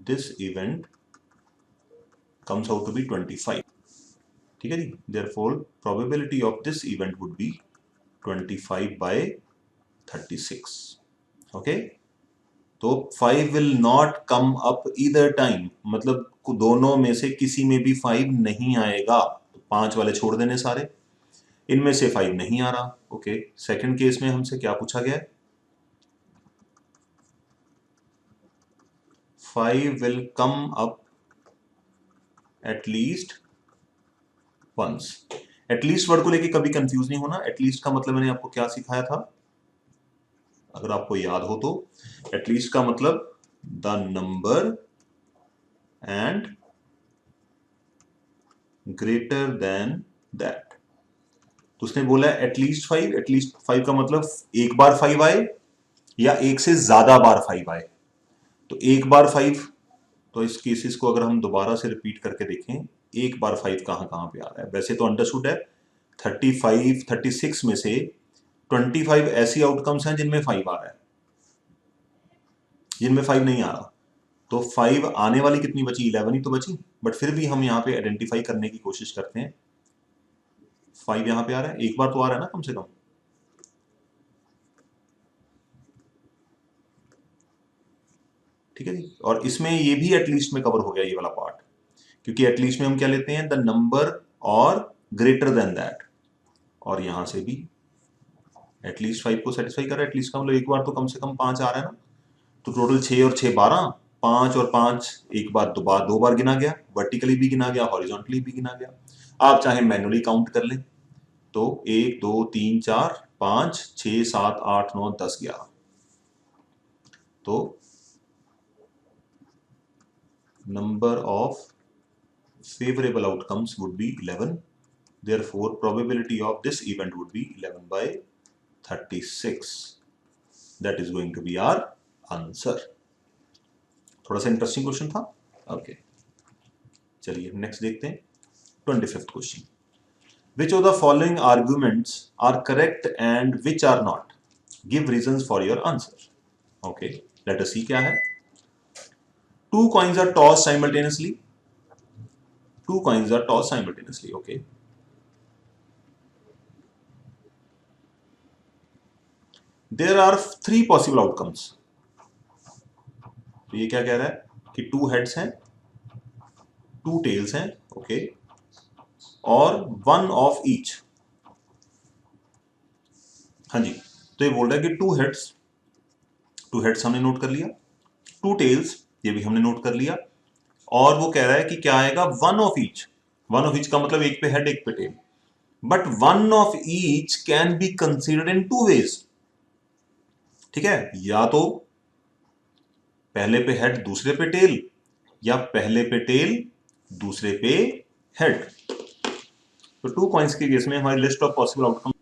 this event comes out to be 25। ठीक है जी, therefore probability of this event would be 25 by 36। Okay, तो 5 will not come up either time, मतलब दोनों में से किसी में भी 5 नहीं आएगा। तो 5 वाले छोड़ देने सारे, इनमें से 5 नहीं आ रहा। ओके, सेकंड केस में हमसे क्या पूछा गया है? 5 will come up at least once। At least word को लेके कभी कंफ्यूज नहीं होना। एटलीस्ट का मतलब मैंने आपको क्या सिखाया था, अगर आपको याद हो तो? एटलीस्ट का मतलब the number and greater than that. तो उसने बोला एटलीस्ट 5, एटलीस्ट 5 का मतलब एक बार 5 आए या एक से ज्यादा बार 5 आए। तो एक बार 5, तो इस केसेस को अगर हम दोबारा से रिपीट करके देखें, एक बार 5 कहां कहां पे आ रहा है? वैसे तो अंडरस्टूड है, 35 36 में से 25 ऐसी आउटकम्स हैं जिनमें 5 आ रहा है, जिनमें 5 नहीं आ रहा। तो 5 आने वाली कितनी बची? 11 ही तो बची। बट फिर भी हम यहाँ पे आइडेंटिफाई करने की कोशिश करते हैं। 5 यहाँ पे आ रहा है, एक बार तो आ रहा है ना कम से कम। ठीक है जी, और इसमें ये भी एटलीस्ट में कवर हो गया ये वाला पार्ट, क्योंकि एटलीस्ट में हम क्या लेते हैं? द नंबर और ग्रेटर देन दैट। और यहां से भी एटलीस्ट 5 को सेटिस्फाई कर रहा है। एटलीस्ट का मतलब एक बार तो कम से कम 5 आ रहा है ना। तो टोटल 6 और 6 12, 5 और 5 एक बार, दो बार गिना गया, वर्टिकली भी गिना गया, हॉरिजॉन्टली भी गिना गया। आप चाहे मैनुअली काउंट कर लें, तो 1 2 3 4 5 6 7 8 9 10 11। तो number of favorable outcomes would be 11, therefore probability of this event would be 11 by 36। that is going to be our answer। थोड़ा सा इंटरेस्टिंग क्वेश्चन था। ओके, चलिए नेक्स्ट देखते हैं। 25th question, which of the following arguments are correct and which are not? Give reasons for your answer। Okay, let us see क्या है। Two coins are toss simultaneously, two coins are toss simultaneously, okay. There are three possible outcomes. तो ये क्या कह रहा है कि two heads हैं, टू टेल्स हैं, ओके, और वन ऑफ ईच। हाँ जी, तो ये बोल रहा है कि टू हेड्स हमने नोट कर लिया, टू टेल्स ये भी हमने नोट कर लिया, और वो कह रहा है कि क्या आएगा, one of each. One of each का मतलब एक पे हेड एक पे tail, but one of each can be considered in two ways. ठीक है, या तो पहले पे हेड दूसरे पे टेल, या पहले पे टेल दूसरे पे हेड। तो टू कॉइन्स के केस में हमारी लिस्ट ऑफ पॉसिबल आउटकम,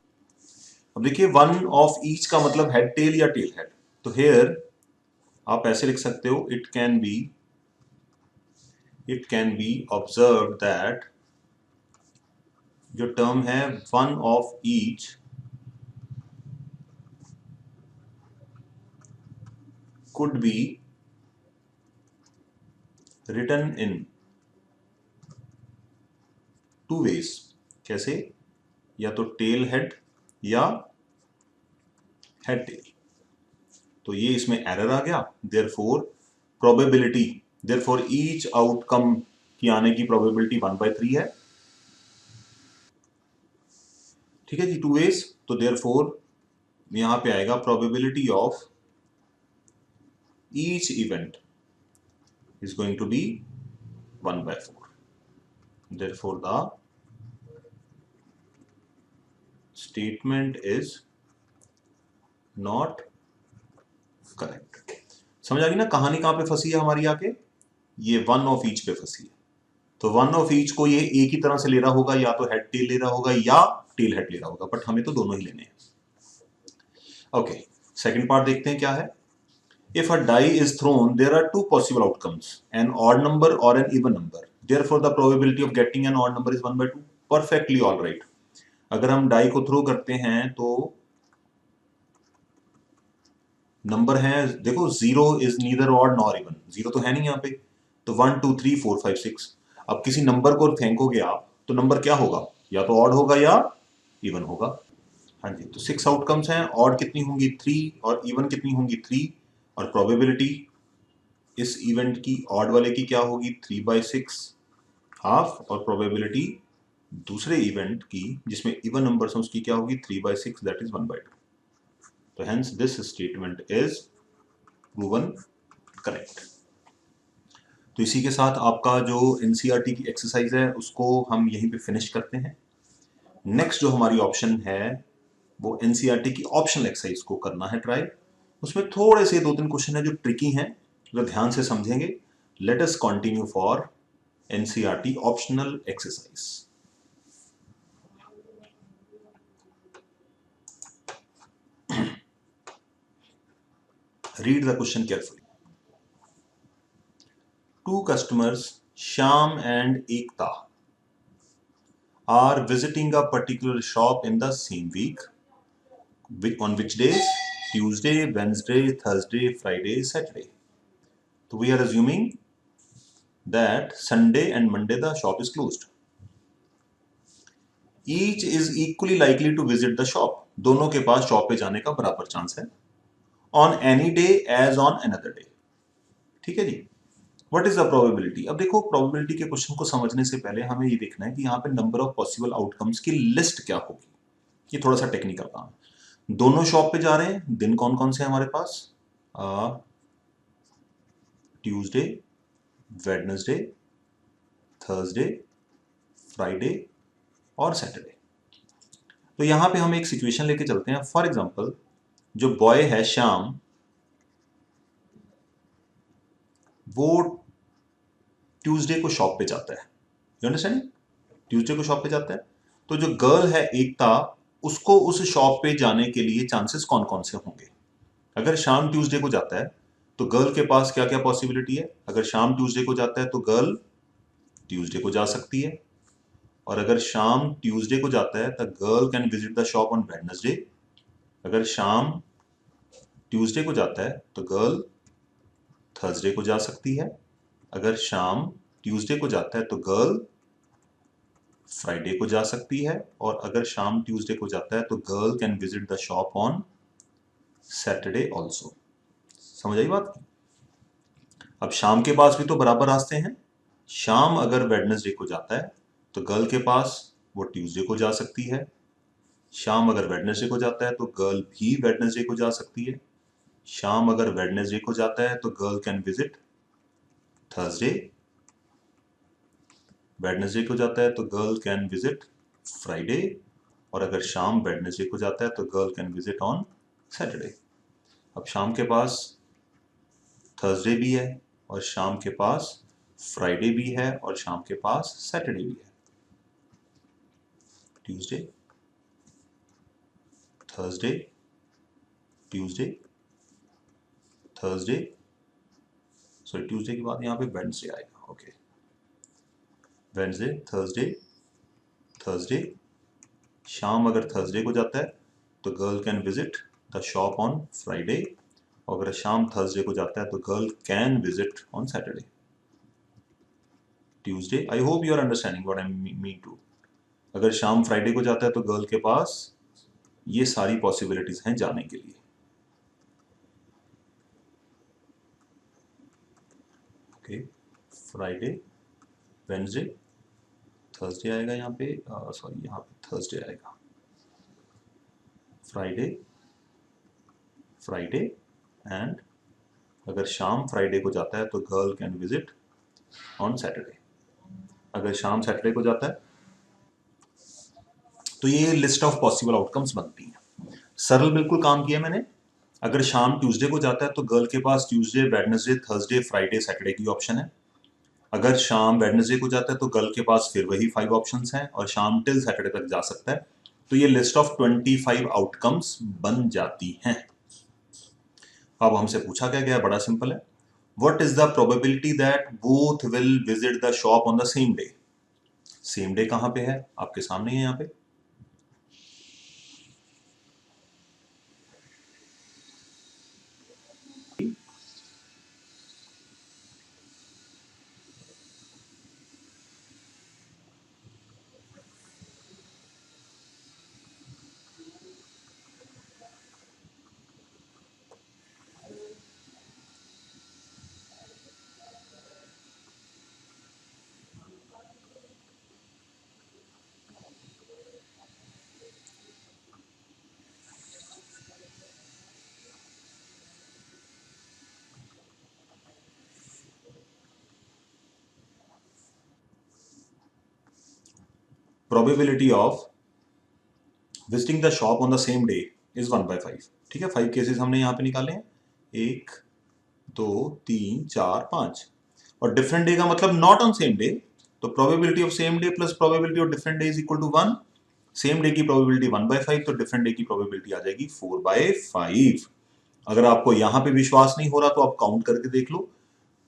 अब देखिए वन ऑफ ईच का मतलब हेड टेल या टेल हेड। तो हेयर आप ऐसे लिख सकते हो, it can be observe that, जो टर्म है one of each could be written in two ways। कैसे, या तो टेल हेड या हेड टेल। तो ये इसमें एरर आ गया, therefore probability, therefore each outcome की आने की प्रोबेबिलिटी 1/3 है। ठीक है जी, टू वेज, तो देयरफॉर यहां पे आएगा probability of each event is going to be 1/4. Therefore, the statement is not correct. समझ आ गई ना कहानी कहां पे फंसी है हमारी आके, ये वन ऑफ ईच पे फंसी है। तो वन ऑफ ईच को ये एक ही तरह से ले रहा होगा, या तो हेड टेल ले रहा होगा या टेल हेड ले रहा होगा, बट हमें तो दोनों ही लेने हैं। ओके, सेकंड पार्ट देखते हैं क्या है। If a die is thrown, there are two possible outcomes, an odd number or an even number. Therefore, the probability of getting an odd number is 1/2. Perfectly all right. अगर हम die को throw करते हैं तो number है, देखो zero is neither odd nor even, zero तो है नहीं यहाँ पे, तो 1 2 3 4 5 6। अब किसी नंबर को फेंकोगे आप तो नंबर क्या होगा, या तो ऑड होगा या इवन होगा। हाँ जी, तो 6 आउटकम्स हैं, ऑड कितनी होंगी 3 और इवन कितनी होंगी 3, और प्रोबेबिलिटी इस इवेंट की ऑड वाले की क्या होगी 3/6 हाफ, और प्रोबेबिलिटी दूसरे इवेंट की जिसमें इवन नंबर्स हैं उसकी क्या होगी 3/6, दैट इज 1/2। तो hence this statement is proven correct. तो इसी के साथ आपका जो एनसीईआरटी की एक्सरसाइज है उसको हम यहीं पे फिनिश करते हैं। नेक्स्ट जो हमारी ऑप्शन है वो एनसीईआरटी की ऑप्शनल एक्सरसाइज को करना है ट्राई। उसमें थोड़े से 2-3 क्वेश्चन है जो ट्रिकी हैं, जो ध्यान से समझेंगे। Let us continue for NCERT optional exercise. Read the question carefully. Two customers, Shyam and Ekta, are visiting a particular shop in the same week. On which days? Tuesday, Wednesday, Thursday, Friday, Saturday. So we are assuming that Sunday and Monday the shop is closed. Each is equally likely to visit the shop. दोनों के पास shop पे जाने का बराबर chance है। On any day as on another day. ठीक है जी। What is the probability? अब देखो probability के क्वेश्चन को समझने से पहले हमें ये देखना है कि यहाँ पे नंबर ऑफ पॉसिबल आउटकम्स की लिस्ट क्या होगी। ये थोड़ा सा टेक्निकल काम है। दोनों शॉप पे जा रहे हैं, दिन कौन कौन से हैं हमारे पास, ट्यूसडे, वेडनेसडे, थर्सडे, फ्राइडे और सैटरडे। तो यहाँ पे हम एक सिचुएशन लेके चलते हैं। फॉर एग्जाम्पल जो बॉय है श्याम, वो ट्यूसडे को शॉप पे जाता है। यू अंडरस्टैंड, ट्यूसडे को शॉप पे जाता है। तो जो गर्ल है एकता, उसको उस शॉप पे जाने के लिए चांसेस कौन कौन से होंगे। अगर शाम ट्यूसडे को जाता है तो गर्ल के पास क्या क्या पॉसिबिलिटी है। अगर शाम ट्यूसडे को जाता है तो गर्ल ट्यूसडे को जा सकती है, और अगर शाम ट्यूसडे को जाता है तो girl can visit the shop on Wednesday. अगर शाम ट्यूसडे को जाता है तो गर्ल थर्सडे को जा सकती है, अगर शाम ट्यूसडे को जाता है तो गर्ल फ्राइडे को जा सकती है, और अगर शाम ट्यूसडे को जाता है तो girl can visit the shop on Saturday also. समझ आई बात की? अब शाम के पास भी तो बराबर रास्ते हैं। शाम अगर वेडनेसडे को जाता है तो गर्ल के पास वो ट्यूसडे को जा सकती है, शाम अगर वेडनेसडे को जाता है तो गर्ल भी वेडनेसडे को जा सकती है, शाम अगर वेडनेसडे को जाता है तो girl can visit Thursday, Wednesday को जाता है तो गर्ल कैन विजिट फ्राइडे, और अगर शाम वेडनेसडे को जाता है तो girl can visit on Saturday. अब शाम के पास थर्सडे भी है, और शाम के पास फ्राइडे भी है, और शाम के पास सैटरडे भी है। Tuesday, Thursday, Tuesday, Thursday, sorry Tuesday के बाद यहाँ पे वेडनेसडे आएगा। ओके, वेडनेसडे, थर्सडे, थर्सडे, शाम अगर थर्सडे को जाता है तो girl can visit the shop on Friday, और अगर शाम थर्सडे को जाता है तो girl can visit on Saturday. Tuesday, I hope you are understanding what I mean to. अगर शाम फ्राइडे को जाता है तो गर्ल के पास ये सारी पॉसिबिलिटीज हैं जाने के लिए। ओके, फ्राइडे, वेडनेसडे, थर्सडे आएगा यहाँ पे, सॉरी यहाँ पे थर्सडे आएगा, फ्राइडे, फ्राइडे, एंड अगर शाम फ्राइडे को जाता है तो girl can visit on Saturday. अगर शाम सैटरडे को जाता है तो ये लिस्ट ऑफ पॉसिबल आउटकम्स बनती हैं। सरल बिल्कुल काम किया मैंने। अगर शाम ट्यूसडे को जाता है तो गर्ल के पास Tuesday, Wednesday, Thursday, Friday, Saturday की ऑप्शन है। अगर शाम वेडनेसडे को जाता है तो गर्ल के पास फिर वही 5 ऑप्शंस हैं, और शाम टिल सैटरडे तक जा सकता है। तो ये लिस्ट ऑफ 25 आउटकम्स बन जाती हैं। अब हमसे पूछा क्या गया, बड़ा सिंपल है। What is the probability that both will visit the shop on the same day? Same day कहां पे है? आपके सामने है यहाँ पे। Probability of visiting the shop on the same day is 1/5। ठीक है, 5 केसेस हमने यहाँ पे निकाले हैं, 1, 2, 3, 4, 5। और डिफरेंट डे का मतलब नॉट ऑन सेम डे, तो probability of same day plus probability of different day is equal to 1। Same day की प्रोबेबिलिटी 1/5, तो डिफरेंट डे की प्रोबेबिलिटी आ जाएगी 4/5। अगर आपको यहां पे विश्वास नहीं हो रहा तो आप काउंट करके देख लो।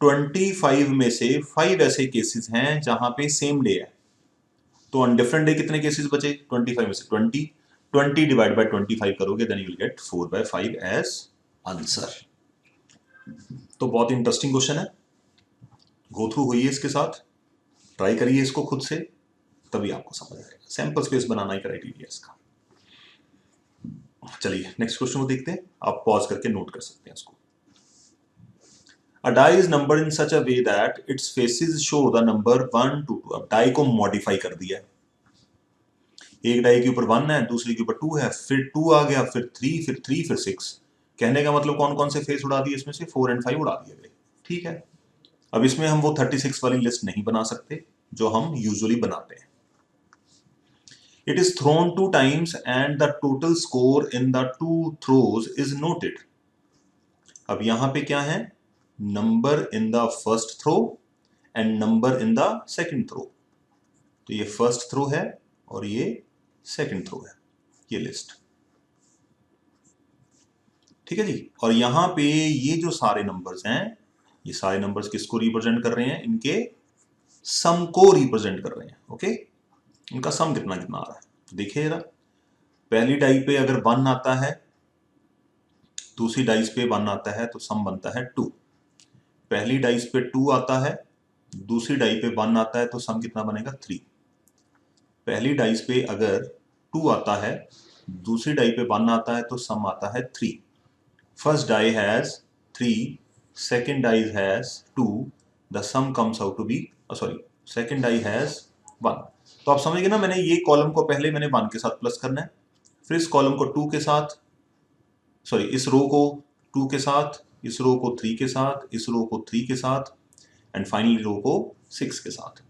25 में से 5 ऐसे केसेस हैं जहां पे सेम डे है, तो ऑन डिफरेंट डे कितने केसेस बचे? 25 में से 20 डिवाइड बाय 25 करोगे, then you will get 4/5 as answer. तो बहुत इंटरेस्टिंग क्वेश्चन है, गो थ्रू होइए इसके साथ, ट्राई करिए इसको खुद से, तभी आपको समझ आएगा। सैंपल स्पेस बनाना ही क्राइटेरिया इसका। चलिए नेक्स्ट क्वेश्चन को देखते हैं, आप पॉज करके नोट कर सकते हैं इसको। A die is numbered in such a way that its faces show the number 1 to 2। अब डाई को मॉडिफाई कर दिया है, एक डाई के ऊपर 1 है, दूसरे के ऊपर 2 है, फिर 2 आ गया, फिर 3, फिर 3, फिर 6। कहने का मतलब कौन कौन से फेस उड़ा दिए इसमें से? 4 और 5 उड़ा दिए गए। ठीक है, अब इसमें हम वो 36 वाली लिस्ट नहीं बना सकते जो हम यूजुअली बनाते हैं। It is thrown 2 times and the total score in the 2 throws is noted। अब यहां पे क्या है? Number in the first throw and number in the second throw. तो ये फर्स्ट थ्रो है और ये सेकंड थ्रो है, ये लिस्ट। ठीक है जी, और यहां पे ये जो सारे नंबर्स हैं, ये सारे नंबर्स किसको रिप्रेजेंट कर रहे हैं? इनके सम को रिप्रेजेंट कर रहे हैं। ओके, इनका सम कितना कितना आ रहा है तो देखिए जरा। पहली डाई पे अगर 1 आता है, दूसरी डाइस पे 1 आता है, तो सम बनता है 2। पहली डाइस पे 2 आता है, दूसरी डाई पे 1 आता है, तो सम कितना बनेगा 3। पहली डाइस पे अगर 2 आता है, दूसरी डाई पे 1 आता है, तो सम आता है 3। First die has 3, second die has 2, the sum comes out to be, sorry, second die has 1। तो आप समझ गए ना, मैंने ये कॉलम को पहले मैंने 1 के साथ प्लस करना है, फिर इस कॉलम को 2 के साथ, सॉरी इस रो को 2 के साथ, इस रो को 3 के साथ, इस रो को 3 के साथ, एंड फाइनली रो को 6 के साथ।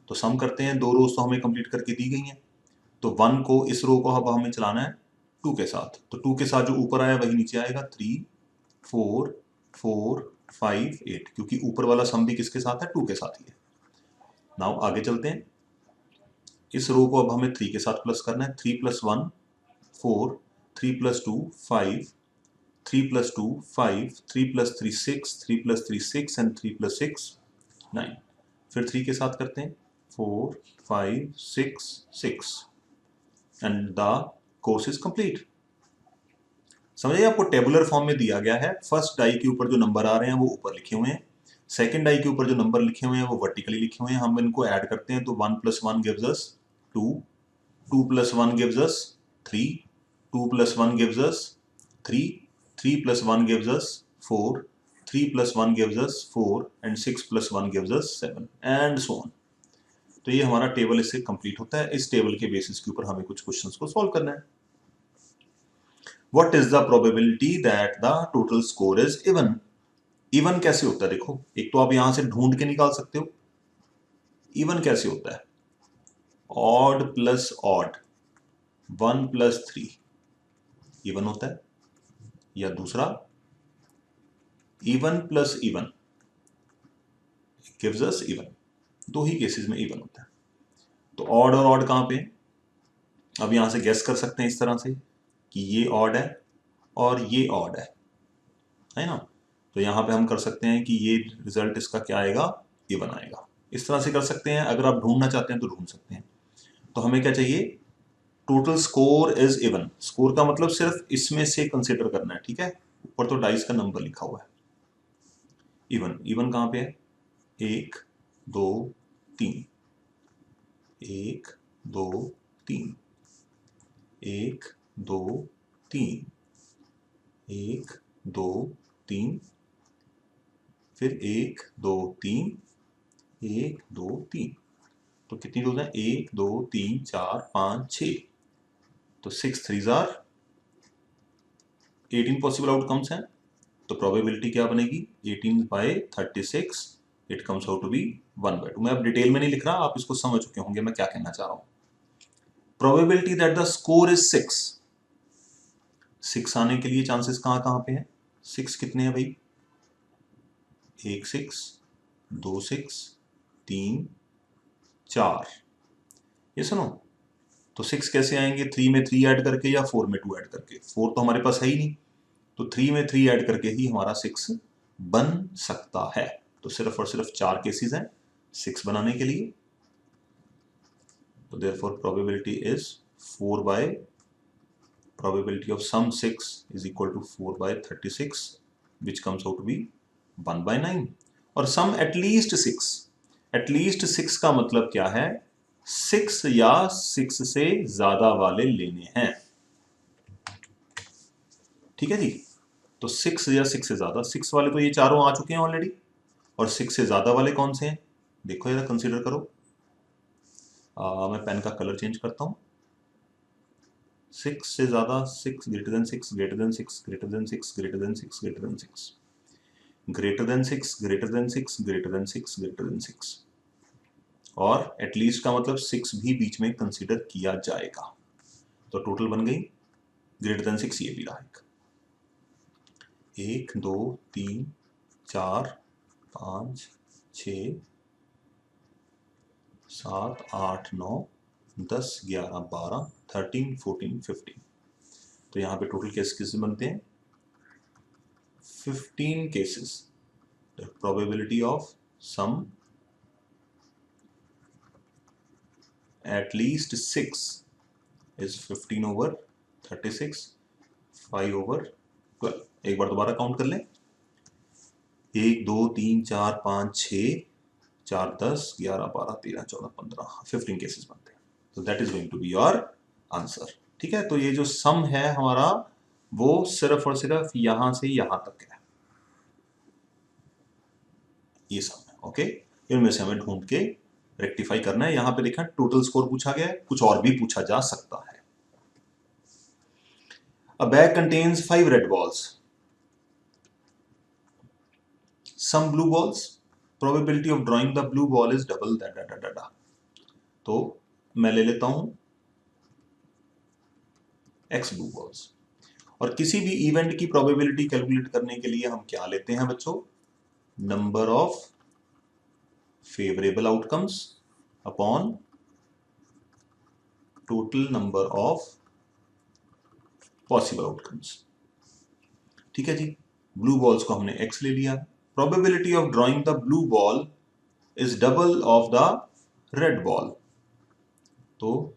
तो सम करते हैं, 2 रोज तो हमें कंप्लीट करके दी गई हैं, तो 1 को इस रो को अब हमें चलाना है 2 के साथ, तो 2 के साथ जो ऊपर आया वही नीचे आएगा, 3 4 4 5 8, क्योंकि ऊपर वाला सम भी किसके साथ है, 2 के साथ ही है। नाउ आगे चलते हैं, इस रो को अब हमें 3 के साथ प्लस करना है, 3 + 1 4, 3 + 2 5, 3 + 2 5, 3 + 3 6, 3 + 3 6, एंड 3 + 6 9। फिर 3 के साथ करते हैं, 4 5 6 6, and the course is complete. समझिए, आपको टेबुलर फॉर्म में दिया गया है, फर्स्ट डाई के ऊपर जो नंबर आ रहे हैं वो ऊपर लिखे हुए हैं, सेकंड डाई के ऊपर जो नंबर लिखे हुए हैं वो वर्टिकली लिखे हुए हैं, हम इनको ऐड करते हैं, तो 1 + 1 gives us 2, 2 + 1 gives us 3, 2 + 1 gives us 3, 3 + 1 gives us 4, 3 + 1 gives us 4, and 6 + 1 gives us 7, and so on। तो ये हमारा टेबल इससे कंप्लीट होता है। इस टेबल के बेसिस के ऊपर हमें कुछ क्वेश्चंस को सॉल्व करना है। What is the probability that the total score is even? Even कैसे होता है, देखो, एक तो आप यहां से ढूंढ के निकाल सकते हो। इवन कैसे होता है, ऑड प्लस ऑड, 1 + 3 इवन होता है, या दूसरा even plus even gives us even. दो ही केसेस में इवन होता है। तो ऑड और ऑड कहां पे, अब यहां से गेस कर सकते हैं इस तरह से कि ये ऑड है और ये ऑड है ना। तो यहां पे हम कर सकते हैं कि ये रिजल्ट इसका क्या आएगा, इवन आएगा। इस तरह से कर सकते हैं, अगर आप ढूंढना चाहते हैं तो ढूंढ सकते हैं। तो हमें क्या चाहिए, total score is even. Score का मतलब सिर्फ इसमें से कंसीडर करना है, ठीक है। ऊपर तो डाइस का नंबर लिखा हुआ है। इवन, इवन कहां पे है, 1 2 3, 1 2 3, 1 2 3, 1 2 3, फिर 1 2 3, 1 2 3। तो कितनी रोज है, 1 2 3 4 5 6, तो 6 3s are 18 पॉसिबल आउटकम्स हैं। तो प्रोबेबिलिटी क्या बनेगी, 18/36, it comes out to be 1/2। मैं अब डिटेल में नहीं लिख रहा, आप इसको समझ चुके होंगे मैं क्या कहना चाह रहा हूं। Probability that the score is 6, 6 आने के लिए चांसेस कहां कहां पे हैं, 6 कितने हैं भाई, 1 6, 2 6, 3 4। ये सुनो, तो 6 कैसे आएंगे, 3 में 3 ऐड करके या 4 में 2 ऐड करके। 4 तो हमारे पास है ही नहीं, तो 3 में 3 ऐड करके ही हमारा 6 बन सकता है। तो सिर्फ और सिर्फ 4 केसेस हैं 6 बनाने के लिए। तो therefore probability is 4 probability of sum 6 is equal to 4/36, which comes out to be 1/9। और sum at least 6, at least 6 का मतलब क्या है, 6 या 6 से ज्यादा वाले लेने हैं, ठीक है जी। तो 6 या 6 से ज्यादा, 6 वाले तो ये चारों आ चुके हैं ऑलरेडी, और 6 से ज्यादा वाले कौन से हैं, देखो जरा कंसीडर करो। मैं पेन का कलर चेंज करता हूं। 6 से ज्यादा, 6 greater than 6 greater than 6 greater than 6 greater than 6 greater than 6 greater than 6 greater than 6 greater than 6 greater than 6, और एटलीस्ट का मतलब 6 भी बीच में कंसीडर किया जाएगा। तो टोटल बन गई ग्रेटर देन 6, ये भी रहा एक 2 3 4 5 6 7 8 9 10 11 12 13 14 15। तो यहाँ पे टोटल केसेस बनते हैं 15 cases. The probability of sum at least 6 is 15/36, 5/12। एक बार दोबारा काउंट कर लें, 1 2 3 4 5 6 4 10 11 12 13 14 15 15 केसेस बनते हैं। तो that is going to be your answer. ठीक है, तो ये जो सम है हमारा वो सिर्फ और सिर्फ यहां से यहां तक है, ये सम है। ओके, इनमें से हमें ढूंढ के रेक्टिफाई करना है। यहां पे देखा टोटल स्कोर पूछा गया है, कुछ और भी पूछा जा सकता है। A bag contains 5 red balls, some blue balls. Probability of drawing the blue ball is double da da da da da. तो मैं ले लेता हूं x blue balls, और किसी भी इवेंट की प्रोबेबिलिटी कैलकुलेट करने के लिए हम क्या लेते हैं बच्चों? Number of favourable outcomes upon total number of possible outcomes. ठीक है जी, ब्लू बॉल्स को हमने x ले लिया। Probability of drawing the blue ball is double of the red ball. तो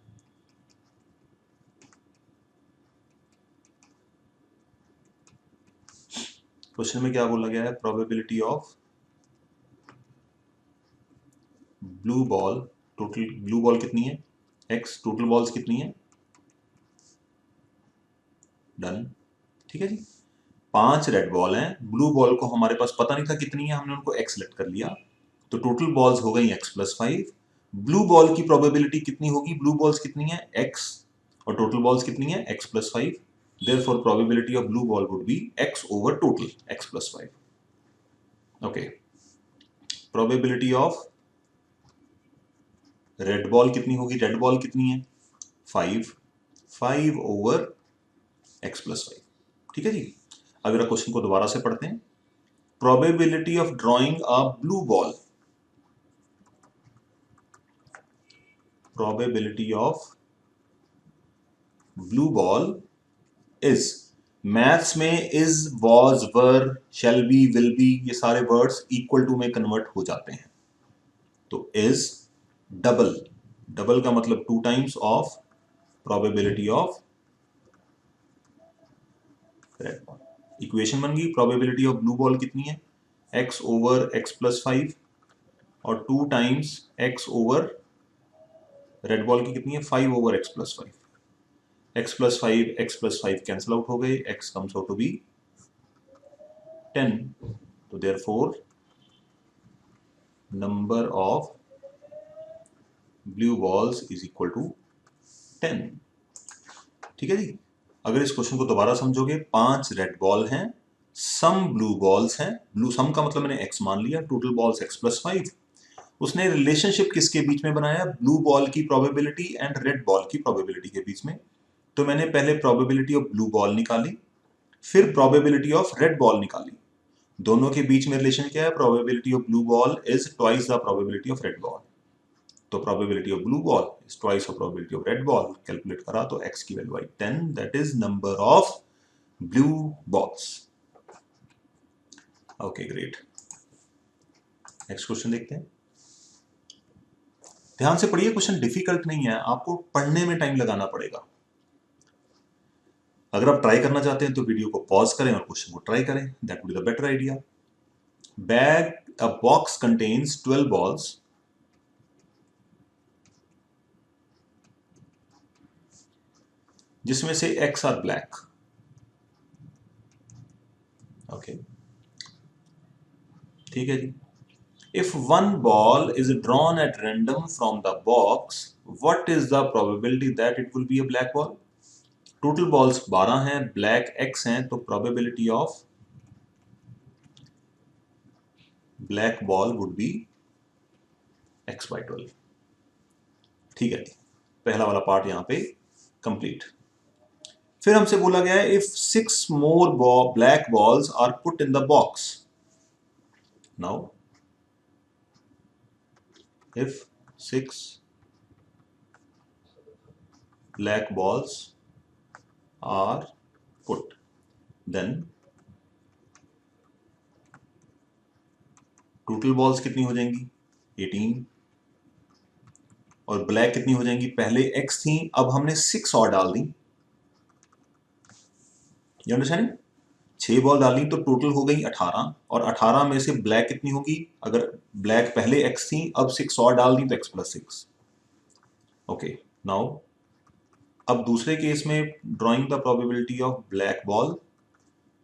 क्वेश्चन में क्या बोला गया है? Probability of blue ball, total blue ball कितनी है? x, टोटल बॉल्स कितनी है? डन। ठीक है जी, 5 रेड बॉल हैं, ब्लू बॉल को हमारे पास पता नहीं था कितनी है, हमने उनको x सेलेक्ट कर लिया, तो टोटल बॉल्स हो गई x + 5। ब्लू बॉल की प्रोबेबिलिटी कितनी होगी? ब्लू बॉल्स कितनी है? x, और टोटल बॉल्स कितनी है? x + 5। Therefore probability of blue ball would be x over total x + 5. Okay, probability of red ball कितनी होगी? रेड बॉल कितनी है? 5 ओवर x + 5। ठीक है जी, अगर क्वेश्चन को दोबारा से पढ़ते हैं। Probability of drawing a blue ball, probability of blue ball is, maths में is, was, were, shall be, will be, ये सारे वर्ड्स इक्वल टू में कन्वर्ट हो जाते हैं। तो इज डबल, डबल का मतलब 2 times of probability of red ball. Equation बन गई, प्रोबेबिलिटी ऑफ ब्लू बॉल कितनी है? x ओवर x + 5, और 2 times x over red ball की कितनी है? 5 over x + 5। x + 5 cancel out हो गए, x comes out to be 10। तो therefore number of blue balls is equal to 10। ठीक है जी, अगर इस क्वेश्चन को दोबारा समझोगे, 5 रेड बॉल हैं, सम ब्लू बॉल्स हैं, ब्लू सम का मतलब मैंने x मान लिया, टोटल बॉल्स x + 5। उसने रिलेशनशिप किसके बीच में बनाया? ब्लू बॉल की प्रोबेबिलिटी एंड रेड बॉल की प्रोबेबिलिटी के बीच में। तो मैंने पहले प्रोबेबिलिटी ऑफ ब्लू बॉल निकाली, फिर प्रोबेबिलिटी ऑफ रेड बॉल निकाली। दोनों के बीच में रिलेशन क्या है? Probability of blue ball is twice the probability of red ball. तो probability of blue ball is twice of probability of red ball. Calculate करा तो x की वैल्यू आई 10, that is number of blue balls. Okay great, next question देखते हैं। ध्यान से पढ़िए, क्वेश्चन डिफिकल्ट नहीं है, आपको पढ़ने में टाइम लगाना पड़ेगा। अगर आप ट्राई करना चाहते हैं तो वीडियो को पॉज करें और क्वेश्चन को ट्राई करें, that would be the better idea. Bag, a box contains 12 balls जिसमें से x आर ब्लैक। ओके, ठीक है जी। If one ball is drawn at random from the box, what is the probability that it will be a black ball? Total balls 12 हैं, black x हैं, तो probability of black ball would be x/12। ठीक है जी, पहला वाला part यहां पे complete. फिर हमसे बोला गया है if 6 more black balls are put in the box, now if 6 black balls are put, then total balls कितनी हो जाएंगी? 18, और ब्लैक कितनी हो जाएंगी? पहले x थी, अब हमने 6 और डाल दी। You understand? 6 बॉल डाली तो टोटल हो गई 18, और 18 में से ब्लैक कितनी होगी? अगर ब्लैक पहले x थी, अब 6 और डाल दी तो x प्लस 6। ओके, नाउ अब दूसरे केस में drawing the probability of black ball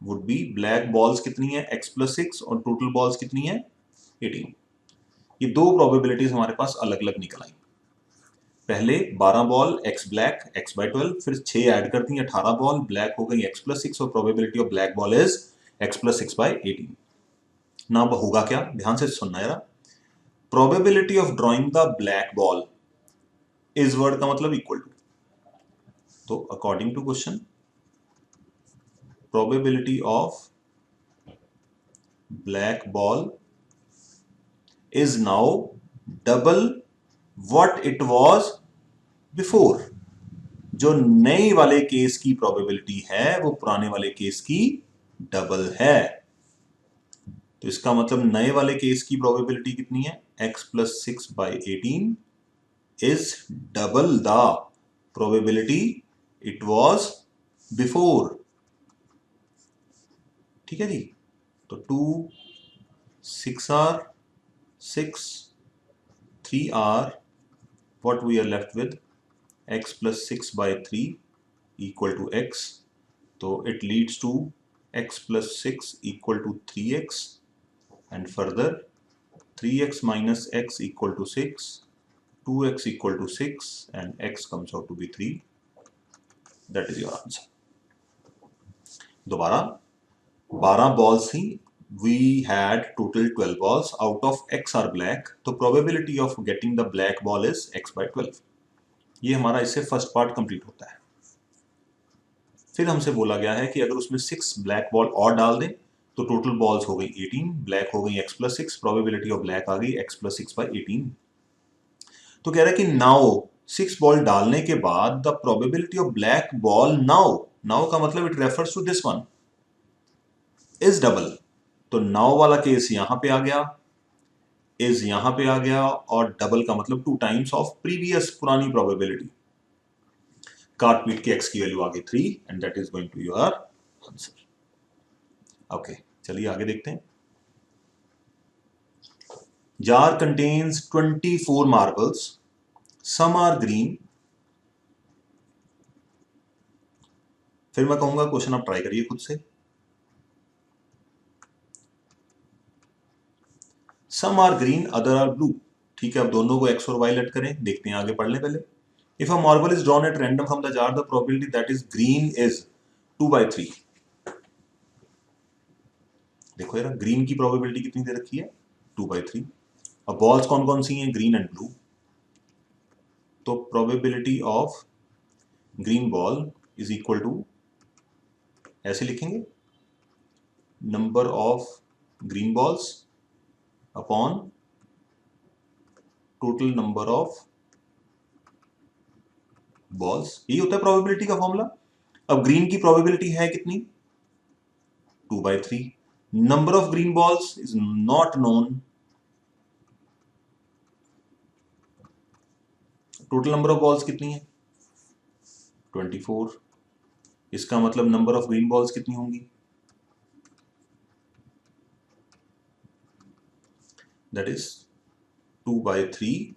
would be, black balls कितनी है? x प्लस 6, और टोटल बॉल्स कितनी है? 18। ये दो प्रोबेबिलिटीज हमारे पास अलग अलग निकल आई। पहले 12 ball x black x by 12, फिर 6 ऐड कर दी 18 बॉल ब्लैक हो गई x प्लस 6, और probability of black ball is x plus 6 by 18। ना अब होगा क्या? ध्यान से सुनना यार। Probability of drawing the black ball is word का मतलब इक्वल टू, तो according to question probability of black ball is now double what it was before। जो नए वाले केस की प्रोबेबिलिटी है वो पुराने वाले केस की डबल है। तो इसका मतलब नए वाले केस की प्रोबेबिलिटी कितनी है? x plus 6 by 18 is double the probability it was before. ठीक है जी। तो 2 6 are 6 3 are what we are left with x plus 6 by 3 equal to x, so it leads to x plus 6 equal to 3x, and further 3x minus x equal to 6, 2x equal to 6, and x comes out to be 3। that is your answer। दोबारा 12 balls थी, we had total 12 balls, out of x are black, तो probability of getting the black ball is x by 12। ये हमारा इससे first part complete होता है। फिर हमसे बोला गया है कि अगर उसमें 6 ब्लैक बॉल और डाल दें तो टोटल बॉल्स हो गई 18, ब्लैक हो गई x plus 6, probability of black आ गई x प्लस 6 बाई 18। तो कह रहा है कि नाउ 6 बॉल डालने के बाद the probability of black ball now, now का मतलब it refers to this one, is double. तो नाउ वाला केस यहां पे आ गया, इज यहां पे आ गया, और डबल का मतलब 2 टाइम्स ऑफ प्रीवियस पुरानी प्रोबेबिलिटी। काट पीट के x की वैल्यू आ गई 3, and that is going to your answer. Okay, चलिए आगे देखते हैं। Jar contains 24 marbles, some are green. फिर मैं कहूंगा क्वेश्चन आप ट्राई करिए खुद से। Some are green other are blue. ठीक है, अब दोनों को एक्स और वाई लेट करें, देखते हैं, आगे पढ़ लें पहले। If a marble is drawn at random from the jar the probability that is green is 2/3। देखो यार, ग्रीन की प्रोबेबिलिटी कितनी दे रखी है? 2/3। अब बॉल्स कौन कौन सी हैं? Green and blue. तो probability of green ball is equal to, ऐसे लिखेंगे, number of green balls upon total number of balls. यही होता है प्रोबेबिलिटी का फॉर्मूला। अब ग्रीन की प्रोबेबिलिटी है कितनी? 2/3। Number of green balls is not known, total number of balls कितनी है? 24। इसका मतलब नंबर ऑफ ग्रीन बॉल्स कितनी होंगी? That is 2/3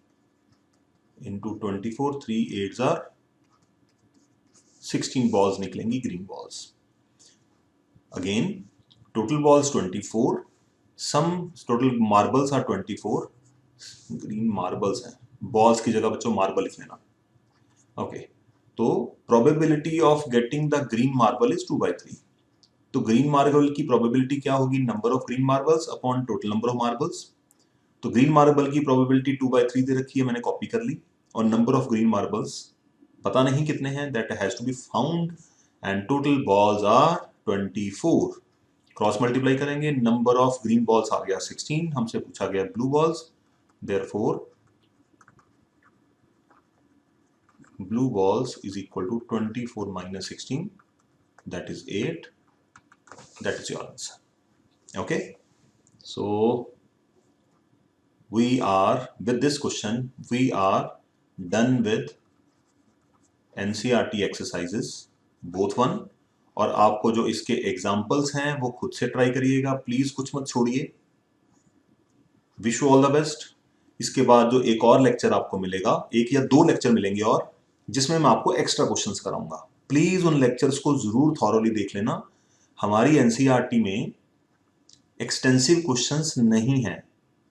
into 24, 3 8s are 16 balls निकलेंगी green balls. Again total balls 24, sum total marbles are 24। Green marbles हैं, balls की जगह बच्चों मार्बल लिख लेना। ओके, तो probability of getting the green marble is 2/3। तो ग्रीन मार्बल की प्रोबेबिलिटी क्या होगी? Number of green marbles upon total number of marbles. तो ग्रीन मार्बल की प्रोबेबिलिटी 2/3 दे रखी है, मैंने कॉपी कर ली, और नंबर ऑफ ग्रीन मार्बल्स पता नहीं कितने हैं, that has to be found, and total balls are 24। Cross multiply करेंगे, नंबर ऑफ ग्रीन बॉल्स आ गया 16, हमसे पूछा गया blue balls, therefore blue balls is equal to 24 minus 16, that is 8। that is your answer। okay, so we are, with this question we are done with NCERT exercises, both one और आपको जो इसके examples हैं वो खुद से try करिएगा, please कुछ मत छोड़िए। Wish you all the best. इसके बाद जो एक और लेक्चर आपको मिलेगा, एक या दो लेक्चर मिलेंगे और, जिसमें मैं आपको एक्स्ट्रा क्वेश्चंस कराऊंगा। प्लीज उन लेक्चर्स को जरूर थॉरोली देख लेना। हमारी एनसीईआरटी में एक्सटेंसिव क्वेश्चंस नहीं हैं,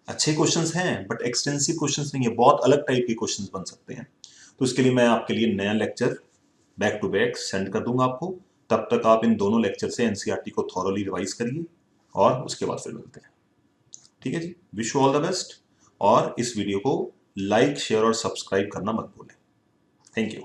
अच्छे क्वेश्चंस हैं बट एक्सटेंसिव क्वेश्चंस नहीं है, बहुत अलग टाइप के क्वेश्चंस बन सकते हैं। तो इसके लिए मैं आपके लिए नया lecture back to back send कर दूंगा आपको। तब तक आप इन दोनों लेक्चर से एनसीईआरटी को थॉरोली रिवाइज करिए और उसके बाद फिर मिलते हैं। ठीक है जी, wish you all the best. और इस वीडियो को लाइक, शेयर और सब्सक्राइब करना मत भूलें। Thank you.